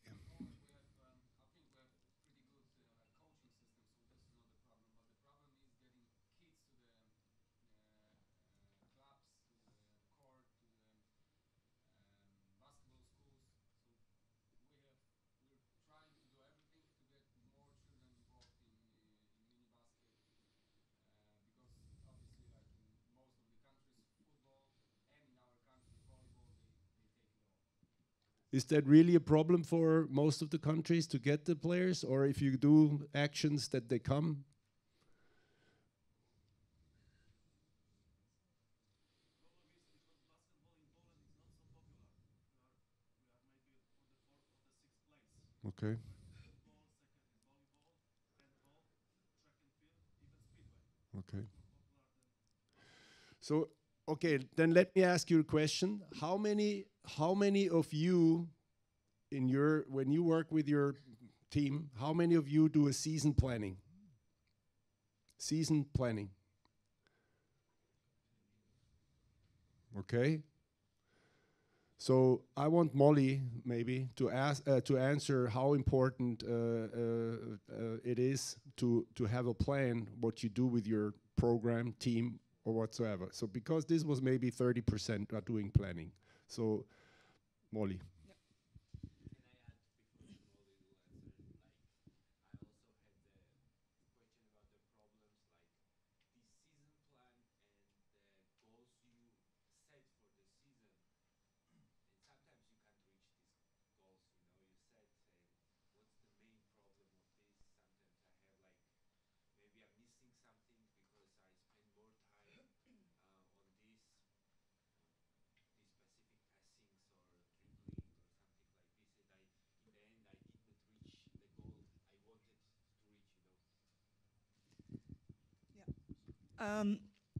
Is that really a problem for most of the countries to get the players, or if you do actions that they come? Okay. Okay. So, okay, then let me ask you a question. How many of you in your, when you work with your team, how many of you do a season planning? Season planning. Okay. So I want Molly maybe to ask to answer how important it is to have a plan what you do with your program, team, or whatsoever. So because this was maybe 30% are doing planning. So Molly.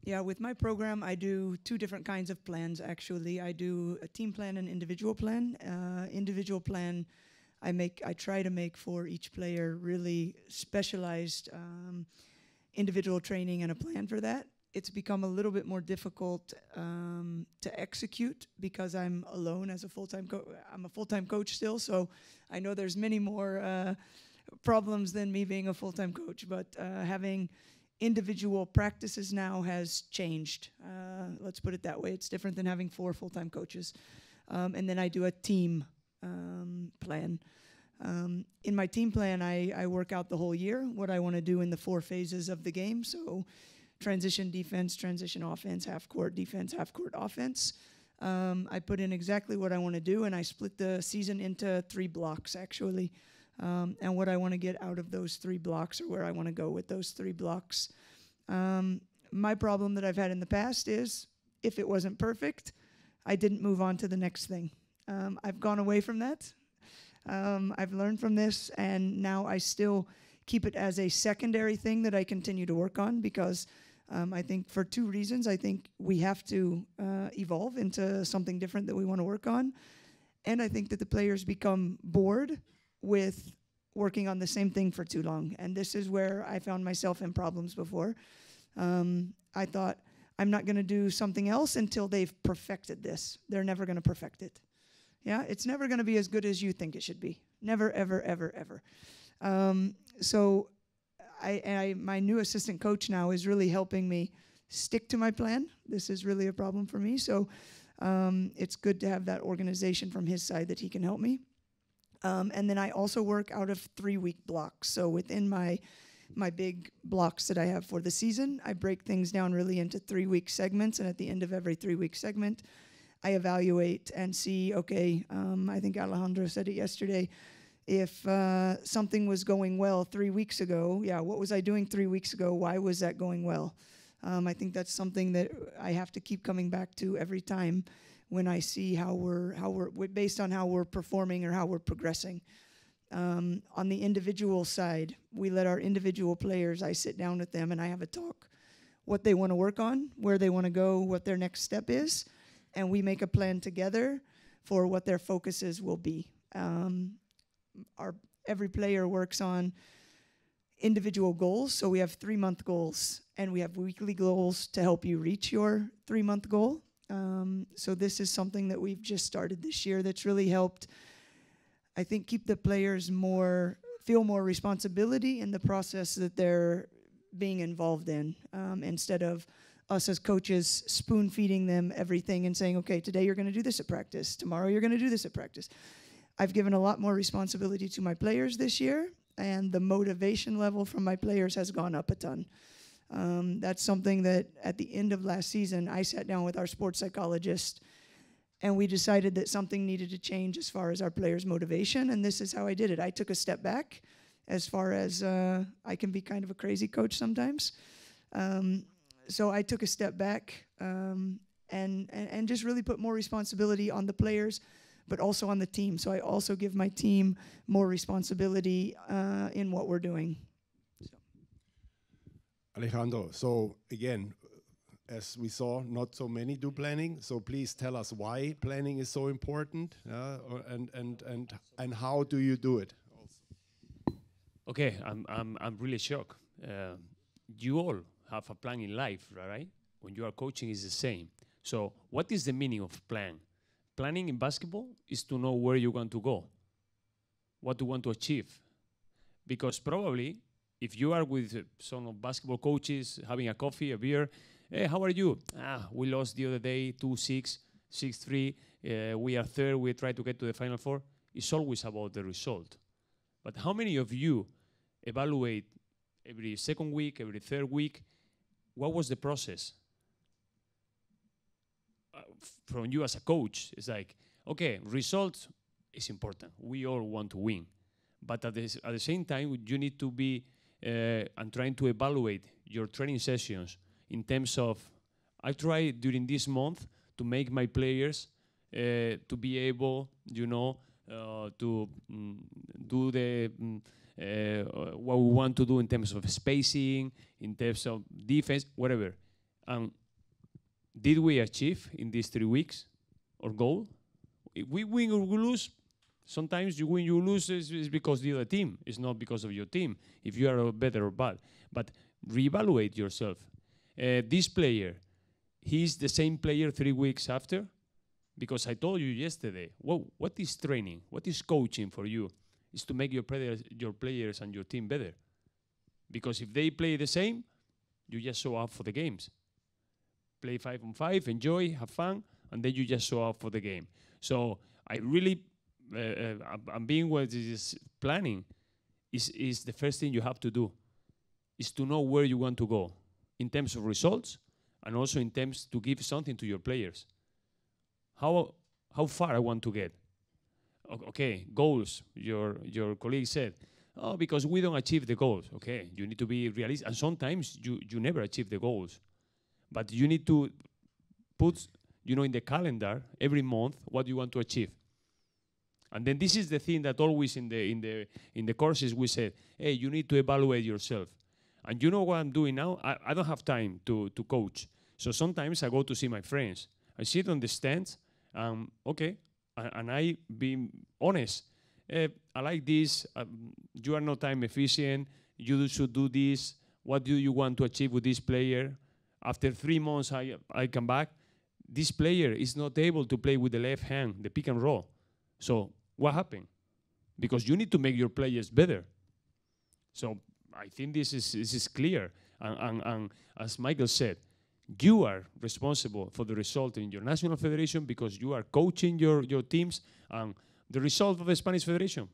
Yeah, with my program, I do two different kinds of plans, actually. I do a team plan and individual plan. Individual plan, I try to make for each player really specialized individual training and a plan for that. It's become a little bit more difficult to execute because I'm alone as a full-time I'm a full-time coach still, so I know there's many more problems than me being a full-time coach, but having individual practices now has changed. Let's put it that way. It's different than having 4 full-time coaches. And then I do a team plan. In my team plan, I work out the whole year what I want to do in the 4 phases of the game. So transition defense, transition offense, half court defense, half court offense. I put in exactly what I want to do, and I split the season into 3 blocks, actually. And what I want to get out of those 3 blocks, or where I want to go with those 3 blocks. My problem that I've had in the past is, if it wasn't perfect, I didn't move on to the next thing. I've gone away from that. I've learned from this, and now I still keep it as a secondary thing that I continue to work on, because I think for 2 reasons. I think we have to evolve into something different that we want to work on, and I think that the players become bored with working on the same thing for too long, and this is where I found myself in problems before. I thought, I'm not going to do something else until they've perfected this. They're never going to perfect it. Yeah, it's never going to be as good as you think it should be. Never, ever, ever, ever. So my new assistant coach now is really helping me stick to my plan. This is really a problem for me. So it's good to have that organization from his side that he can help me. And then I also work out of 3-week blocks. So within my big blocks that I have for the season, I break things down really into 3-week segments. And at the end of every 3-week segment, I evaluate and see, okay, I think Alejandro said it yesterday, if something was going well 3 weeks ago, what was I doing 3 weeks ago? Why was that going well? I think that's something that I have to keep coming back to every time when I see how we're based on how we're performing or how we're progressing. On the individual side, we let our individual players, I sit down with them and I have a talk, what they want to work on, where they want to go, what their next step is, and we make a plan together for what their focuses will be. Every player works on individual goals, so we have 3-month goals, and we have weekly goals to help you reach your 3-month goal. So this is something that we've just started this year that's really helped, I think, keep the players feel more responsibility in the process that they're being involved in, instead of us as coaches spoon-feeding them everything and saying, okay, today you're going to do this at practice, tomorrow you're going to do this at practice. I've given a lot more responsibility to my players this year, and the motivation level from my players has gone up a ton. That's something that at the end of last season, I sat down with our sports psychologist, and we decided that something needed to change as far as our players' motivation, and this is how I did it. I took a step back, as far as I can be kind of a crazy coach sometimes. So I took a step back and just really put more responsibility on the players, but also on the team. So I also give my team more responsibility in what we're doing. Alejandro, so again, as we saw, not so many do planning. So please tell us why planning is so important, and how do you do it? Okay, I'm really shocked. You all have a plan in life, right? When you are coaching, is the same. So what is the meaning of plan? Planning in basketball is to know where you want to go, what you want to achieve. Because probably, if you are with some basketball coaches having a coffee, a beer, hey, how are you? We lost the other day, 2-6, 6-3. We are third. We try to get to the Final Four. It's always about the result. But how many of you evaluate every second week, every third week? What was the process? From you as a coach, it's like, okay, results is important. We all want to win. But at the same time, you need to be and trying to evaluate your training sessions in terms of, I try during this month to make my players to be able, to do the what we want to do in terms of spacing, in terms of defense, whatever. Did we achieve in these 3 weeks our goal? If we win or we lose, sometimes you win, you lose is because the other team. It's not because of your team, if you are better or bad. But reevaluate yourself. This player, he's the same player 3 weeks after? Because I told you yesterday, what is training? What is coaching for you? Is to make your players and your team better. Because if they play the same, you just show up for the games. Play 5-on-5, enjoy, have fun, and then you just show up for the game. So I really and being what is planning is the first thing you have to do, is to know where you want to go in terms of results and also in terms to give something to your players. How far I want to get. Okay, goals. Your colleague said, oh, because we don't achieve the goals. Okay, you need to be realistic. And sometimes you never achieve the goals. But you need to put, in the calendar every month what you want to achieve. And then this is the thing that always in the courses we said, hey, you need to evaluate yourself. And you know what I'm doing now? I don't have time to coach. So sometimes I go to see my friends. I sit on the stands, okay, and I be honest. I like this. You are not time efficient. You should do this. What do you want to achieve with this player? After 3 months, I come back. This player is not able to play with the left hand, the pick and roll. So what happened? Because you need to make your players better. So I think this is clear. And as Michael said, you are responsible for the result in your national federation because you are coaching your teams. And the result of the Spanish Federation,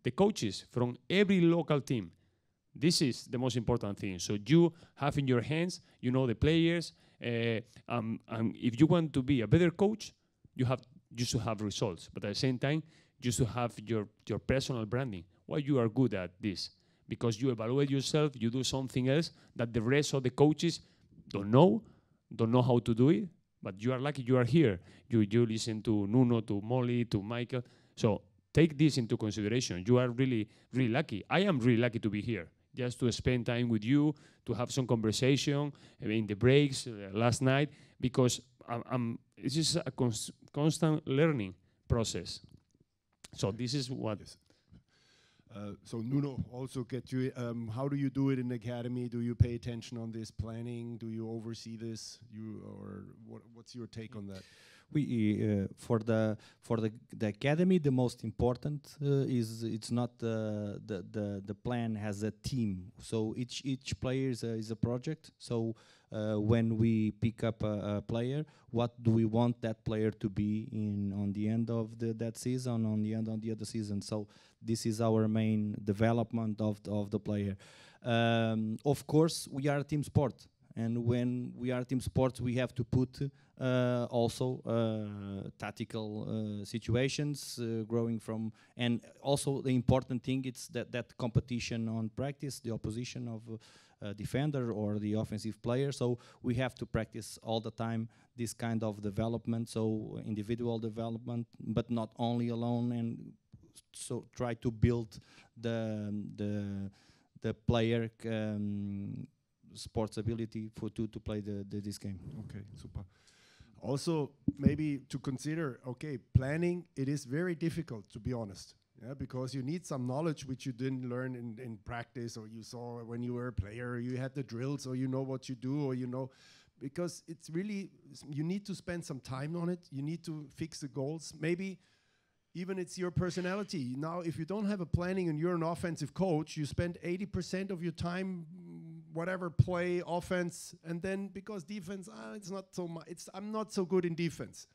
the coaches from every local team. This is the most important thing. So you have in your hands, the players. And if you want to be a better coach, you should have results. But at the same time, you should have your personal branding. Why you are good at this? Because you evaluate yourself, you do something else that the rest of the coaches don't know how to do it. But you are lucky you are here. You listen to Nuno, to Molly, to Michael. So take this into consideration. You are really, really lucky. I am really lucky to be here, just to spend time with you, to have some conversation in the breaks last night, because it's just a constant learning process. So this is what... Yes. So Nuno, also get you, how do you do it in the academy? Do you pay attention on this planning? Do you oversee this? What's your take on that? We for the academy, the most important is it's not the plan has a team. So each player is a project. So when we pick up a player, what do we want that player to be on the end of that season, on the end of the other season? So this is our main development of the player. Of course, we are a team sport. And when we are team sports, we have to put also tactical situations growing from, and also the important thing is that competition on practice, the opposition of defender or the offensive player. So we have to practice all the time this kind of development, so individual development, but not only alone, and so try to build the player sports ability to play this game. Okay, super. Also, maybe to consider, okay, planning, it is very difficult, to be honest. Yeah, because you need some knowledge which you didn't learn in practice, or you saw when you were a player, you had the drills, or you know what you do, or because it's really, you need to spend some time on it. You need to fix the goals. Maybe even it's your personality. Now, if you don't have a planning and you're an offensive coach, you spend 80% of your time whatever play offense, and then because defense, it's not so much. I'm not so good in defense,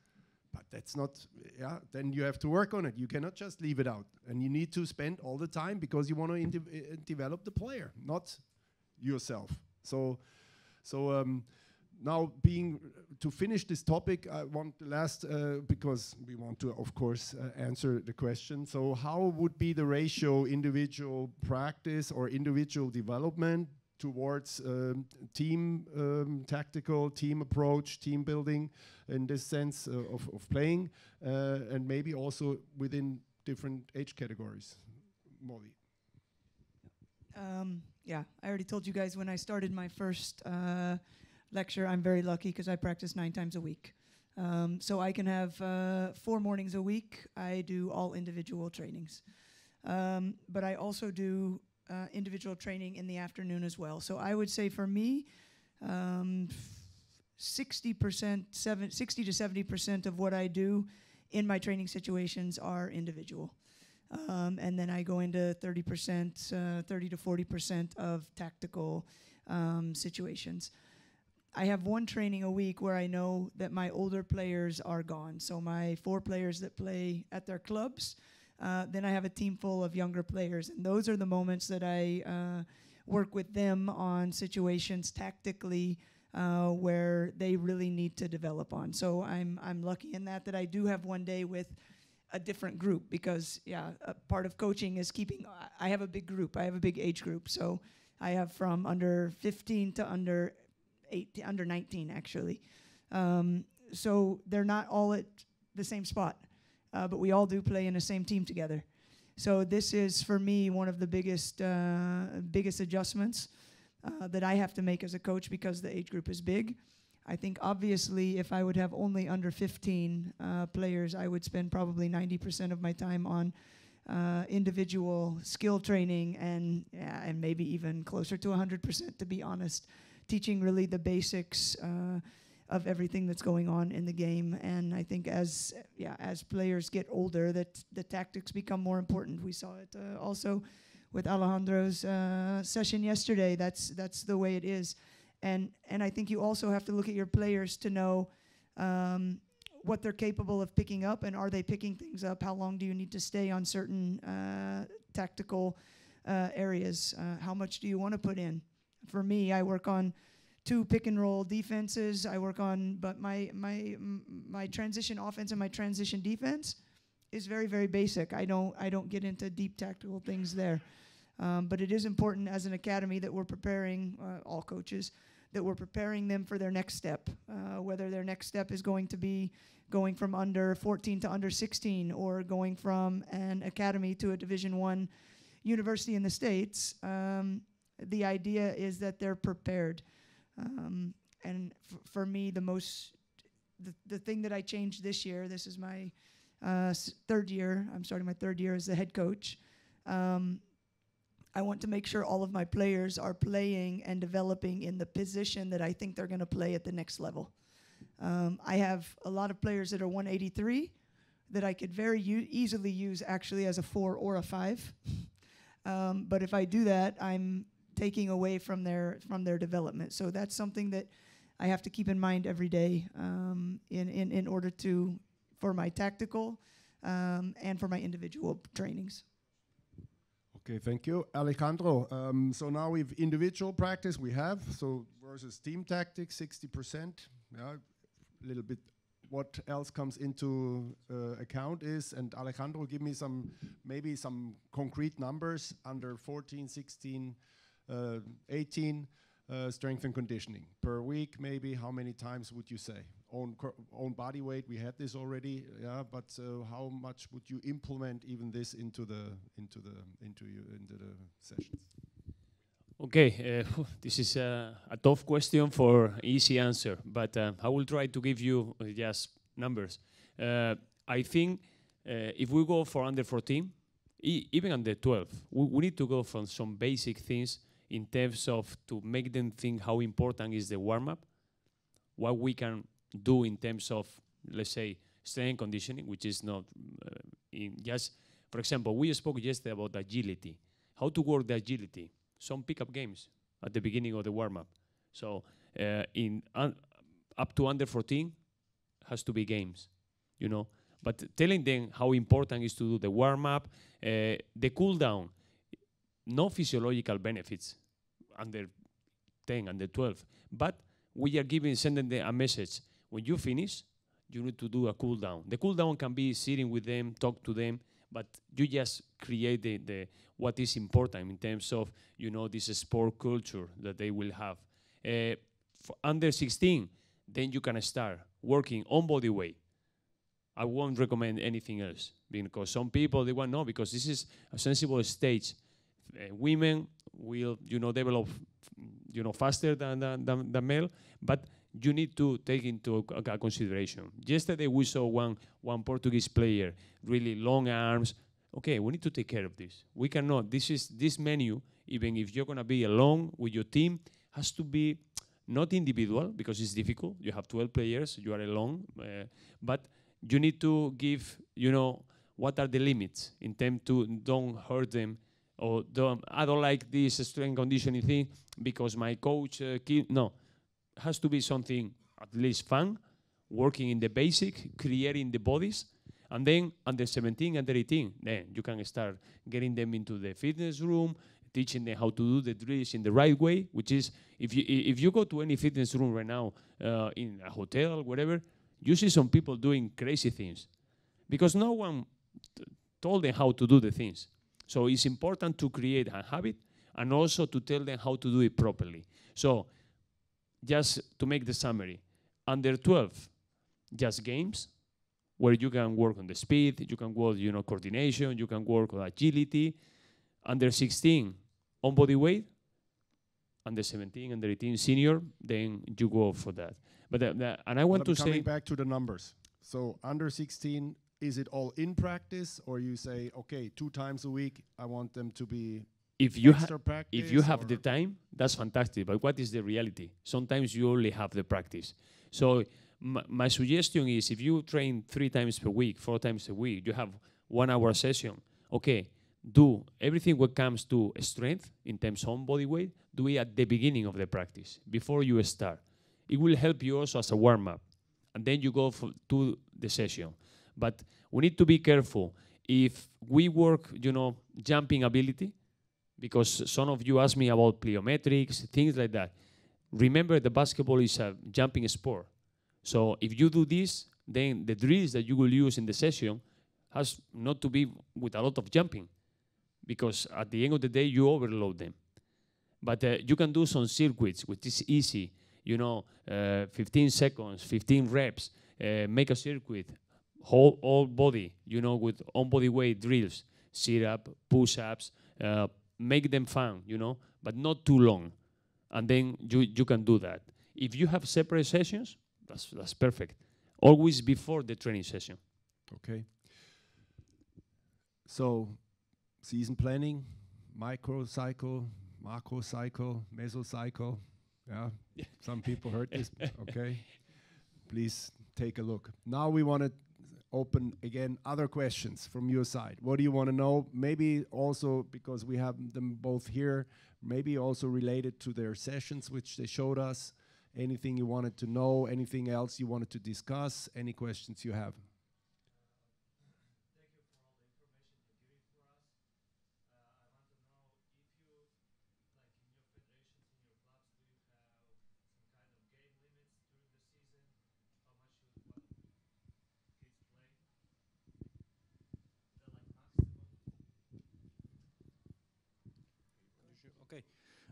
but that's not. Yeah, then you have to work on it. You cannot just leave it out, and you need to spend all the time because you want to develop the player, not yourself. So now to finish this topic, I want the last because we want to, of course, answer the question. So how would be the ratio individual practice or individual development towards team tactical, team approach, team building in this sense of playing, and maybe also within different age categories? Molly. Yeah, I already told you guys when I started my first lecture, I'm very lucky because I practice 9 times a week. So I can have 4 mornings a week. I do all individual trainings. But I also do individual training in the afternoon as well. So I would say for me, 60 to 70% of what I do in my training situations are individual. And then I go into 30 to 40% of tactical situations. I have one training a week where I know that my older players are gone. So my 4 players that play at their clubs, then I have a team full of younger players. And those are the moments that I work with them on situations tactically where they really need to develop on. So I'm lucky in that I do have one day with a different group because, a part of coaching is keeping, I have a big group. I have a big age group. So I have from under 15 to under 19, actually. So they're not all at the same spot, but we all do play in the same team together. So this is, for me, one of the biggest adjustments that I have to make as a coach because the age group is big. I think, obviously, if I would have only under 15 players, I would spend probably 90% of my time on individual skill training and maybe even closer to 100%, to be honest, teaching really the basics of everything that's going on in the game. And I think as players get older, that the tactics become more important. We saw it also with Alejandro's session yesterday. That's the way it is. And I think you also have to look at your players to know what they're capable of picking up, and are they picking things up? How long do you need to stay on certain tactical areas? How much do you want to put in? For me, I work on 2 pick and roll defenses. But my transition offense and my transition defense is very, very basic. I don't get into deep tactical things there. But it is important as an academy that we're preparing all coaches, that we're preparing them for their next step, whether their next step is going to be going from under 14 to under 16 or going from an academy to a Division I university in the States. The idea is that they're prepared. And for me, the thing that I changed this year, this is my 3rd year, I'm starting my 3rd year as the head coach. I want to make sure all of my players are playing and developing in the position that I think they're going to play at the next level. I have a lot of players that are 183 that I could very easily use actually as a 4 or a 5. But if I do that, I'm taking away from their development. So that's something that I have to keep in mind every day in order for my tactical and for my individual trainings. Okay, thank you. Alejandro, so now we've individual practice so versus team tactics, 60%. Yeah, a little bit what else comes into account is, and Alejandro, give me maybe some concrete numbers under 14, 16, 18, strength and conditioning. Per week, maybe, how many times would you say? Own body weight, we had this already, but how much would you implement even this into the sessions? Okay, this is a tough question for easy answer, but I will try to give you just numbers. I think if we go for under 14, even under 12, we need to go from some basic things in terms of to make them think how important is the warm-up, what we can do in terms of, let's say, strength and conditioning, which is not for example, we spoke yesterday about agility, how to work the agility, some pickup games at the beginning of the warm-up. So up to under 14 has to be games, but telling them how important is to do the warm-up, the cool-down, no physiological benefits under 10, under 12, but we are sending them a message. When you finish, you need to do a cool down. The cool down can be sitting with them, talk to them, but you just create the what is important in terms of this sport culture that they will have. For under 16, then you can start working on body weight. I won't recommend anything else because some people they want because this is a sensible stage. Women will develop faster than male, but you need to take into consideration. Yesterday we saw one Portuguese player, really long arms. Okay, we need to take care of this. We cannot. This menu, even if you're gonna be alone with your team, has to be not individual because it's difficult. You have 12 players, you are alone, but you need to give what are the limits in terms to don't hurt them. Or I don't like this strength conditioning thing because my coach no. has to be something at least fun, working in the basic, creating the bodies, and then under 17, under 18, then you can start getting them into the fitness room, teaching them how to do the drills in the right way, which is, if you go to any fitness room right now, in a hotel, whatever, you see some people doing crazy things because no one told them how to do the things. So it's important to create a habit and also to tell them how to do it properly. So just to make the summary, under 12, just games where you can work on the speed, you can work, coordination, you can work on agility. Under 16, on body weight. Under 17, under 18, senior, then you go for that. But and I want to say, coming back to the numbers. So under 16, is it all in practice, or you say, okay, 2 times a week, I want them to be if you extra practice? If you have the time, that's fantastic. But what is the reality? Sometimes you only have the practice. So my suggestion is, if you train 3 times per week, 4 times a week, you have 1 hour session. Okay, do everything what comes to strength in terms of body weight, do it at the beginning of the practice, before you start. It will help you also as a warm-up. And then you go to the session. But we need to be careful. If we work, jumping ability, because some of you ask me about plyometrics, things like that. Remember, the basketball is a jumping sport. So if you do this, then the drills that you will use in the session has not to be with a lot of jumping, because at the end of the day, you overload them. But you can do some circuits, which is easy. 15 seconds, 15 reps, make a circuit, whole body, with on-body weight drills, sit-up, push-ups, make them fun, but not too long. And then you can do that. If you have separate sessions, that's perfect. Always before the training session. Okay. So, season planning, micro cycle, macro cycle, mesocycle. Yeah, some people heard this. Okay, please take a look. Now we want to open again other questions from your side. What do you want to know? Maybe also, because we have them both here, maybe also related to their sessions which they showed us. Anything you wanted to know, anything else you wanted to discuss, any questions you have?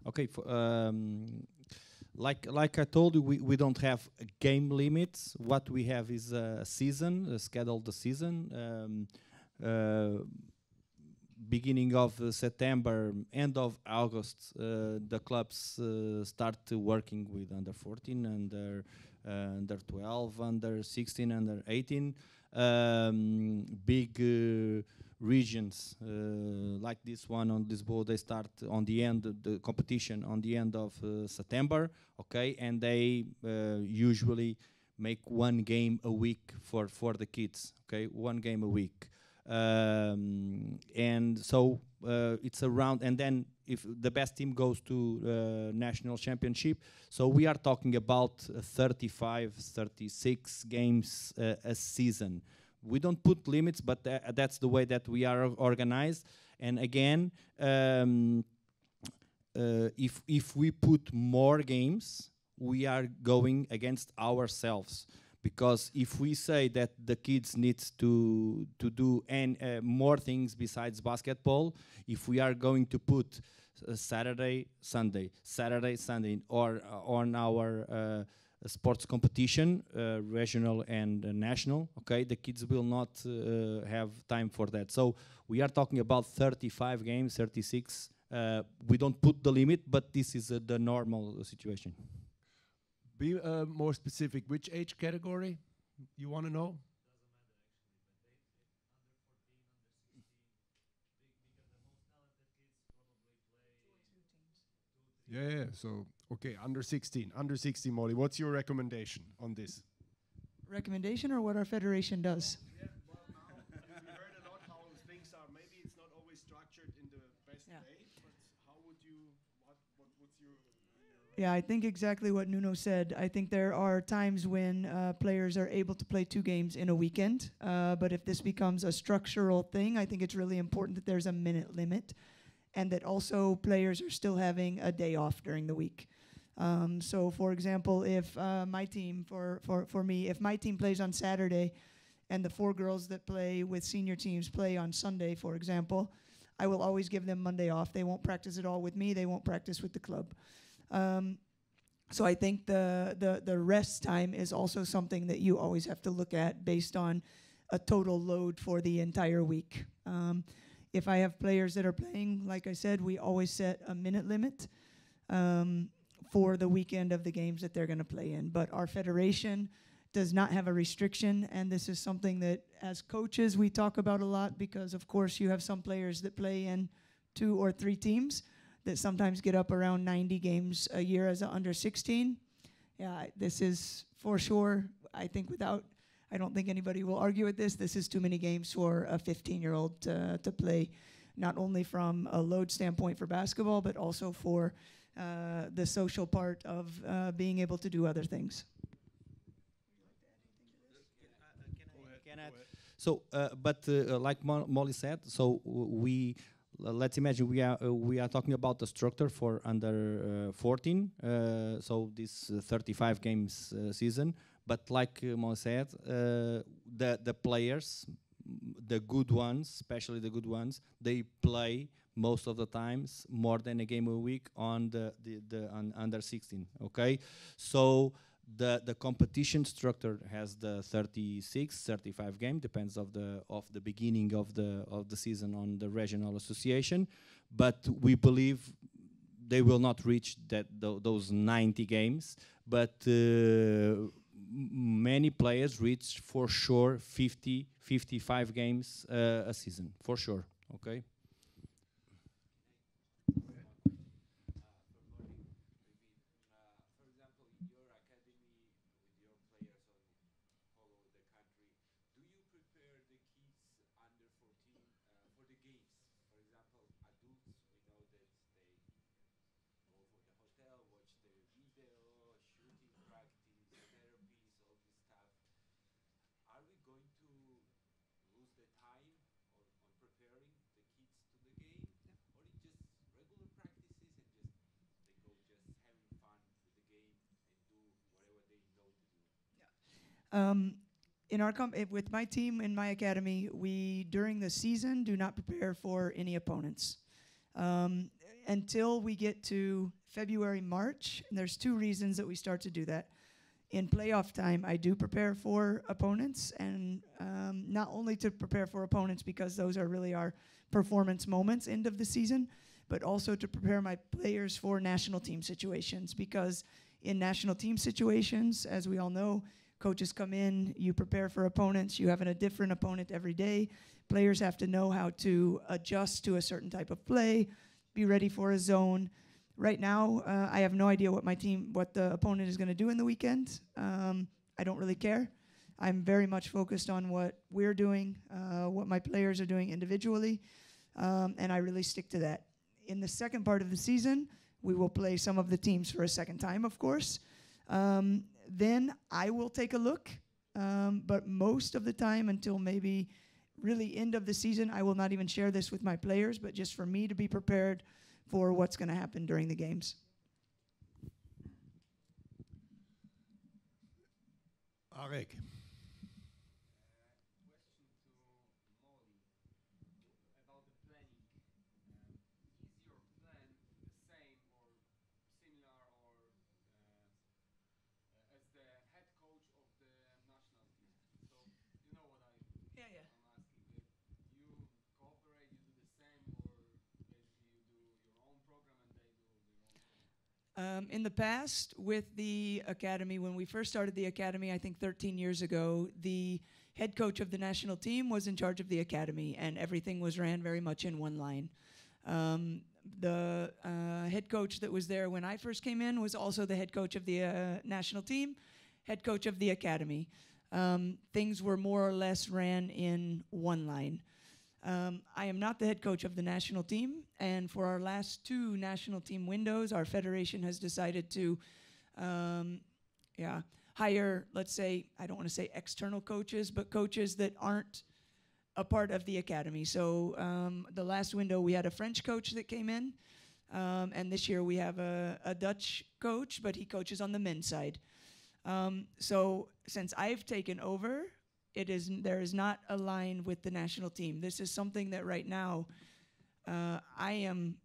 Okay. Like I told you, we don't have game limits. What we have is a season, a scheduled season. Beginning of September, end of August, the clubs start working with under 14, under 12, under 16, under 18. Big regions like this one on this board, they start on the end of the competition on the end of September, okay, and they usually make 1 game a week for the kids, okay, 1 game a week. And so it's around, and then if the best team goes to national championship, so we are talking about 35, 36 games a season. We don't put limits, but that's the way that we are organized. And again, if we put more games, we are going against ourselves. Because if we say that the kids need to do more things besides basketball, if we are going to put Saturday, Sunday, or on our sports competition, regional and national, okay, the kids will not have time for that. So we are talking about 35 games, 36. We don't put the limit, but this is the normal situation. Be more specific. Which age category you want to know? Yeah, so, okay, under 16. Under 16, Molly, what's your recommendation on this? Recommendation or what our federation does? Yeah, well, now we heard a lot how things are. Maybe it's not always structured in the best way, but how would you, what's your Yeah, I think exactly what Nuno said. I think there are times when players are able to play 2 games in a weekend. But if this becomes a structural thing, I think it's really important that there's a minute limit and that also players are still having a day off during the week. So, for example, if my team, for me, if my team plays on Saturday and the 4 girls that play with senior teams play on Sunday, for example, I will always give them Monday off. They won't practice at all with me. They won't practice with the club. So I think the rest time is also something that you always have to look at based on a total load for the entire week. If I have players that are playing, like I said, we always set a minute limit for the weekend of the games that they're going to play in. But our federation does not have a restriction, and this is something that as coaches we talk about a lot because, of course, you have some players that play in 2 or 3 teams that sometimes get up around 90 games a year as an under 16. Yeah, this is for sure, I don't think anybody will argue with this. This is too many games for a 15-year-old to play, not only from a load standpoint for basketball, but also for the social part of being able to do other things. Can I add? So, like Molly said, so let's imagine we are talking about the structure for under 14. So this 35 games season. But like Molly said, the players, the good ones, especially the good ones, they play most of the times more than a game a week on the on under 16. Okay, so the competition structure has the 36, 35 game, depends of the beginning of the season on the regional association, but we believe they will not reach those 90 games, but many players reach for sure 50, 55 games a season, for sure. Okay. In our with my team in my academy, we during the season do not prepare for any opponents until we get to February, March. And there's 2 reasons that we start to do that. In playoff time, I do prepare for opponents, and not only to prepare for opponents because those are really our performance moments end of the season, but also to prepare my players for national team situations, because in national team situations, as we all know, coaches come in, you prepare for opponents, you have a different opponent every day. Players have to know how to adjust to a certain type of play, be ready for a zone. Right now, I have no idea what the opponent is going to do in the weekend. I don't really care. I'm very much focused on what we're doing, what my players are doing individually, and I really stick to that. In the second part of the season, we will play some of the teams for a second time, of course. Then I will take a look, but most of the time until maybe really end of the season, I will not even share this with my players, but just for me to be prepared for what's going to happen during the games. Arek. In the past, with the academy, when we first started the academy, I think 13 years ago, the head coach of the national team was in charge of the academy, and everything was ran very much in one line. The head coach that was there when I first came in was also the head coach of the national team, head coach of the academy. Things were more or less ran in one line. I am not the head coach of the national team, and for our last 2 national team windows, our federation has decided to hire, let's say, I don't want to say external coaches, but coaches that aren't a part of the academy. So the last window we had a French coach that came in, and this year we have a Dutch coach, but he coaches on the men's side. So since I've taken over, there is not aligned with the national team. This is something that right now I am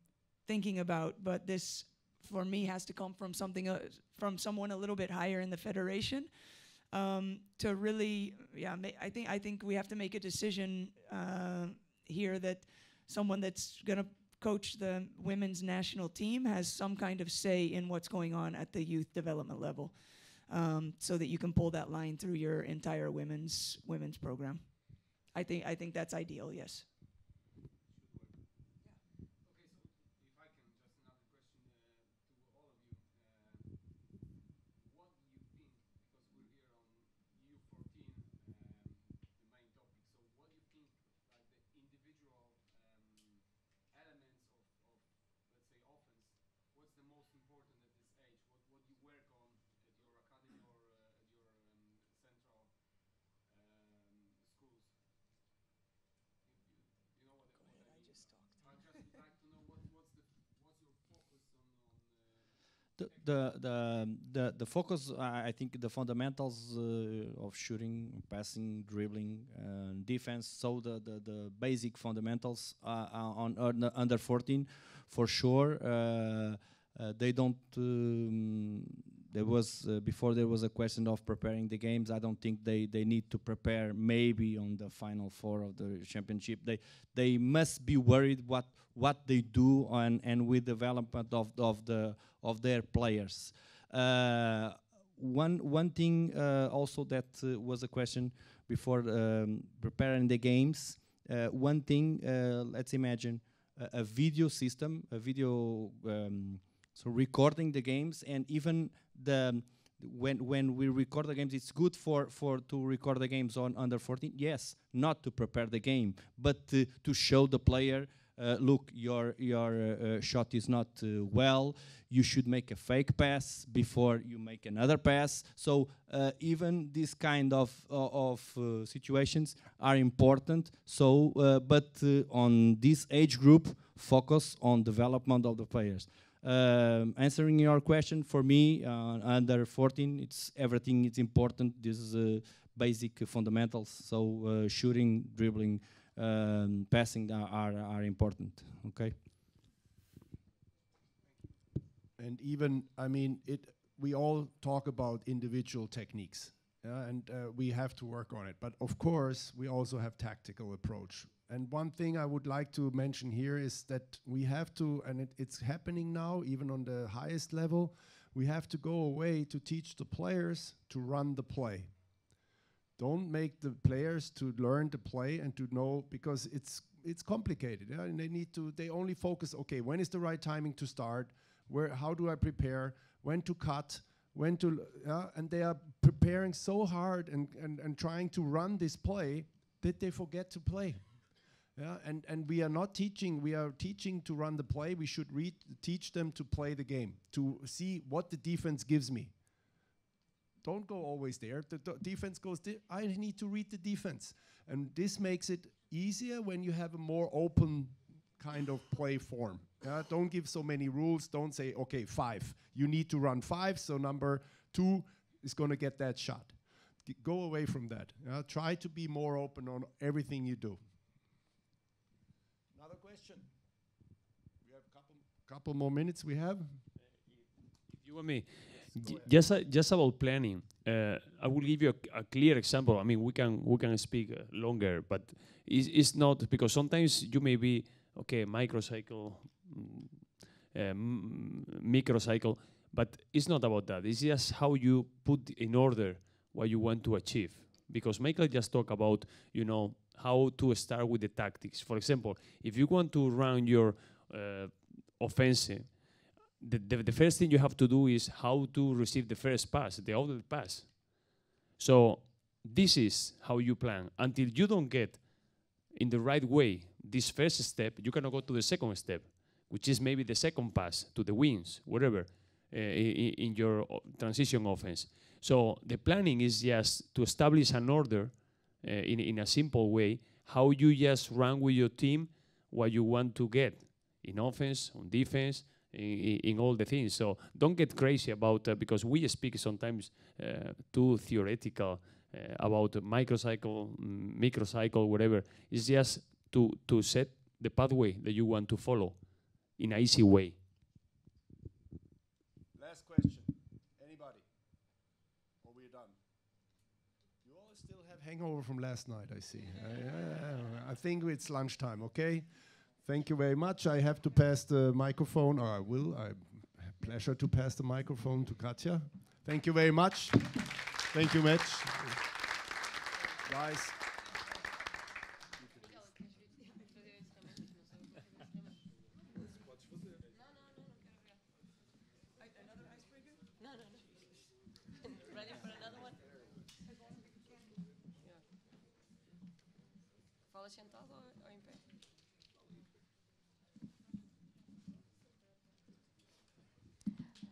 thinking about, but this for me has to come from from someone a little bit higher in the federation to really, I think we have to make a decision here that someone that's going to coach the women's national team has some kind of say in what's going on at the youth development level, so that you can pull that line through your entire women's program. I think that's ideal. Yes. The focus, I think the fundamentals of shooting, passing, dribbling, defense. So the basic fundamentals on under 14, for sure. They don't. There was before there was a question of preparing the games. I don't think they need to prepare maybe on the final 4 of the championship. They must be worried what they do and with development of their players. One thing also that was a question before preparing the games. One thing, let's imagine a video system, so recording the games, and even when we record the games, it's good to record the games on under 14. Yes, not to prepare the game, but to show the player, look, your shot is not well. You should make a fake pass before you make another pass. So even this kind of situations are important. So, but on this age group, focus on development of the players. Answering your question, for me, under 14, it's everything. It's important. This is basic fundamentals. So shooting, dribbling, passing are important. Okay. And even, I mean, we all talk about individual techniques, and we have to work on it. But of course, we also have tactical approach. And one thing I would like to mention here is that we have to, and it's happening now, even on the highest level, we have to go away to teach the players to run the play. Don't make the players to learn to play and to know, because it's complicated. Yeah? And they only focus, okay, when is the right timing to start? How do I prepare? When to cut? When to, and they are preparing so hard and trying to run this play that they forget to play. Yeah, and we are not teaching, we are teaching to run the play. We should teach them to play the game, to see what the defense gives me. Don't go always there. The defense goes, I need to read the defense. And this makes it easier when you have a more open kind of play form. Don't give so many rules. Don't say, okay, 5. You need to run 5, so number 2 is going to get that shot. Go away from that. Try to be more open on everything you do. Another question? We have a couple more minutes we have. If you want me, just about planning, I will give you a clear example. I mean, we can speak longer, but it's not, because sometimes you may be, okay, microcycle, microcycle, but it's not about that. It's just how you put in order what you want to achieve. Because Michael just talked about, how to start with the tactics. For example, if you want to run your offensive, the first thing you have to do is how to receive the first pass, the other pass. So this is how you plan. Until you don't get in the right way this first step, you cannot go to the second step, which is maybe the second pass to the wings, whatever, in your transition offense. So the planning is just to establish an order in a simple way, how you just run with your team what you want to get in offense, on defense, in all the things. So don't get crazy about, because we speak sometimes too theoretical about microcycle, microcycle, whatever. It's just to set the pathway that you want to follow in an easy way. Last question. Anybody? Or we're done? You all still have hangover from last night, I see. I think it's lunchtime, okay? Thank you very much. I have to pass the microphone, or I will. Pleasure to pass the microphone to Katja. Thank you very much. Thank you, Mitch. Guys. Ready for another one? Fala sentado ou em pé?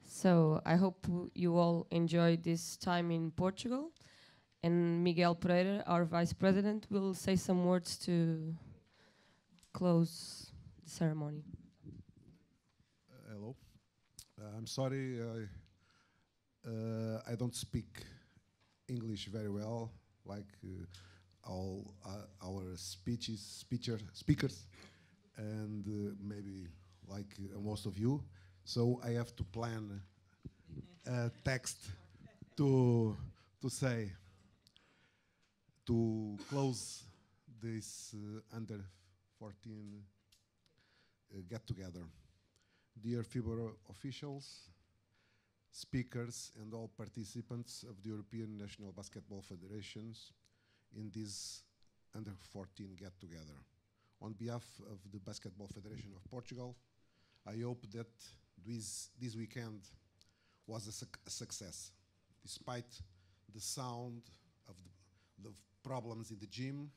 So I hope you all enjoyed this time in Portugal. And Miguel Pereira, our vice president, will say some words to close the ceremony. Hello. I'm sorry, I don't speak English very well, like all our speakers, and maybe like most of you. So I have to plan a text to say to close this under 14 get together. Dear FIBA officials, speakers, and all participants of the European National Basketball Federations in this under 14 get together. On behalf of the Basketball Federation of Portugal, I hope that this weekend was a success, despite the sound of the problems in the gym,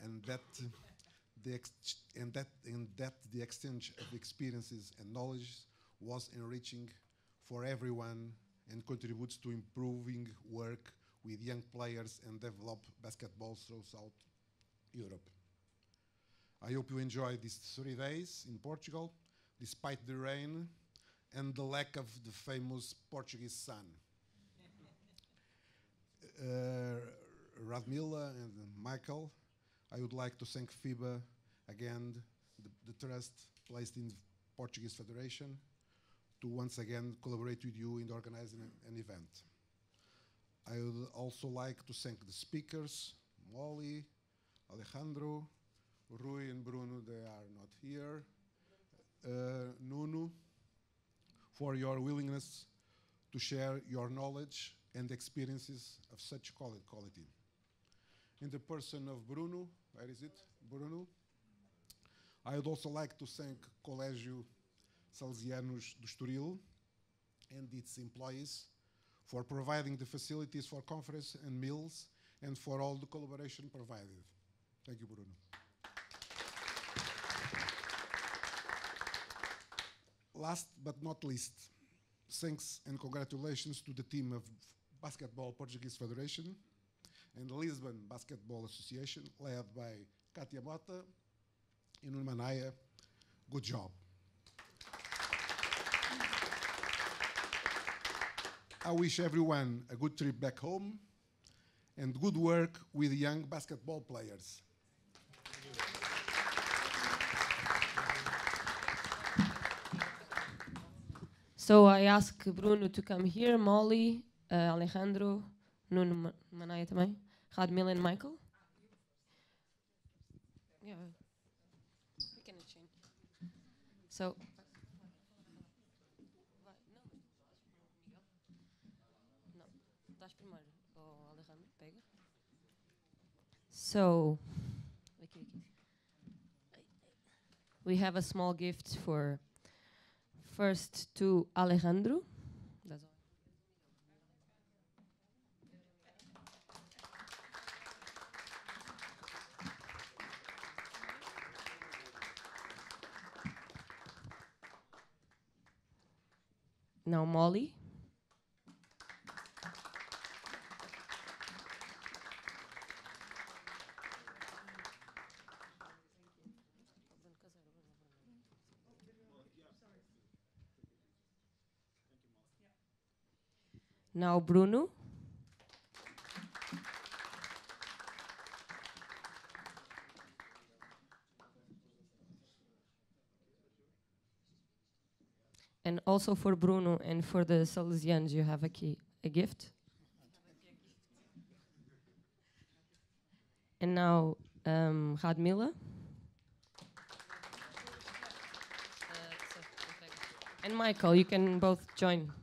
and that the exchange of experiences and knowledge was enriching for everyone and contributes to improving work with young players and develop basketball throughout Europe. I hope you enjoy these 3 days in Portugal, despite the rain and the lack of the famous Portuguese sun. Radmila and Michael, I would like to thank FIBA again, the trust placed in the Portuguese Federation, to once again collaborate with you in organizing an event. I would also like to thank the speakers, Molly, Alejandro, Rui and Bruno, they are not here, Nuno, for your willingness to share your knowledge and experiences of such quality. In the person of Bruno, where is it? Bruno. I would also like to thank Colégio Salesianos do Estoril and its employees for providing the facilities for conference and meals and for all the collaboration provided. Thank you, Bruno. Last but not least, thanks and congratulations to the team of Basketball Portuguese Federation and the Lisbon Basketball Association, led by Katia Mota and Nuno Manaya. Good job. I wish everyone a good trip back home and good work with young basketball players. So I ask Bruno to come here, Molly, Alejandro, Nuno Manaya também, Radmila and Michael. Yeah, we can change. So. No, das primeiro. Oh, Alejandro, pega. So, we have a small gift for first to Alejandro. That's all. Now Molly. Now Bruno. And also for Bruno and for the Salesians, you have a gift. And now Radmila. And Michael, you can both join.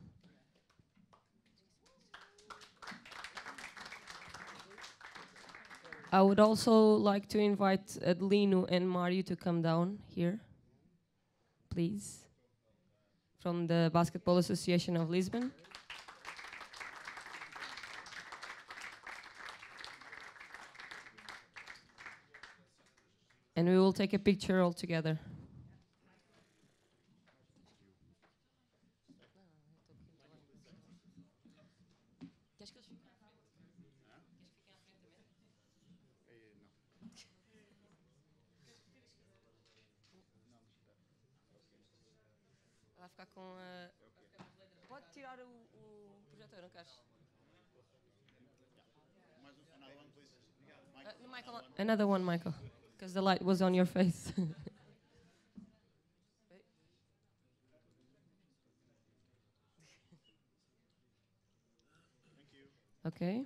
I would also like to invite Adelino and Mario to come down here, please, from the Basketball Association of Lisbon. And we will take a picture all together. Vai ficar com a... Pode tirar o projetor, não queres? Michael, another one, Michael, because the light was on your face. Okay.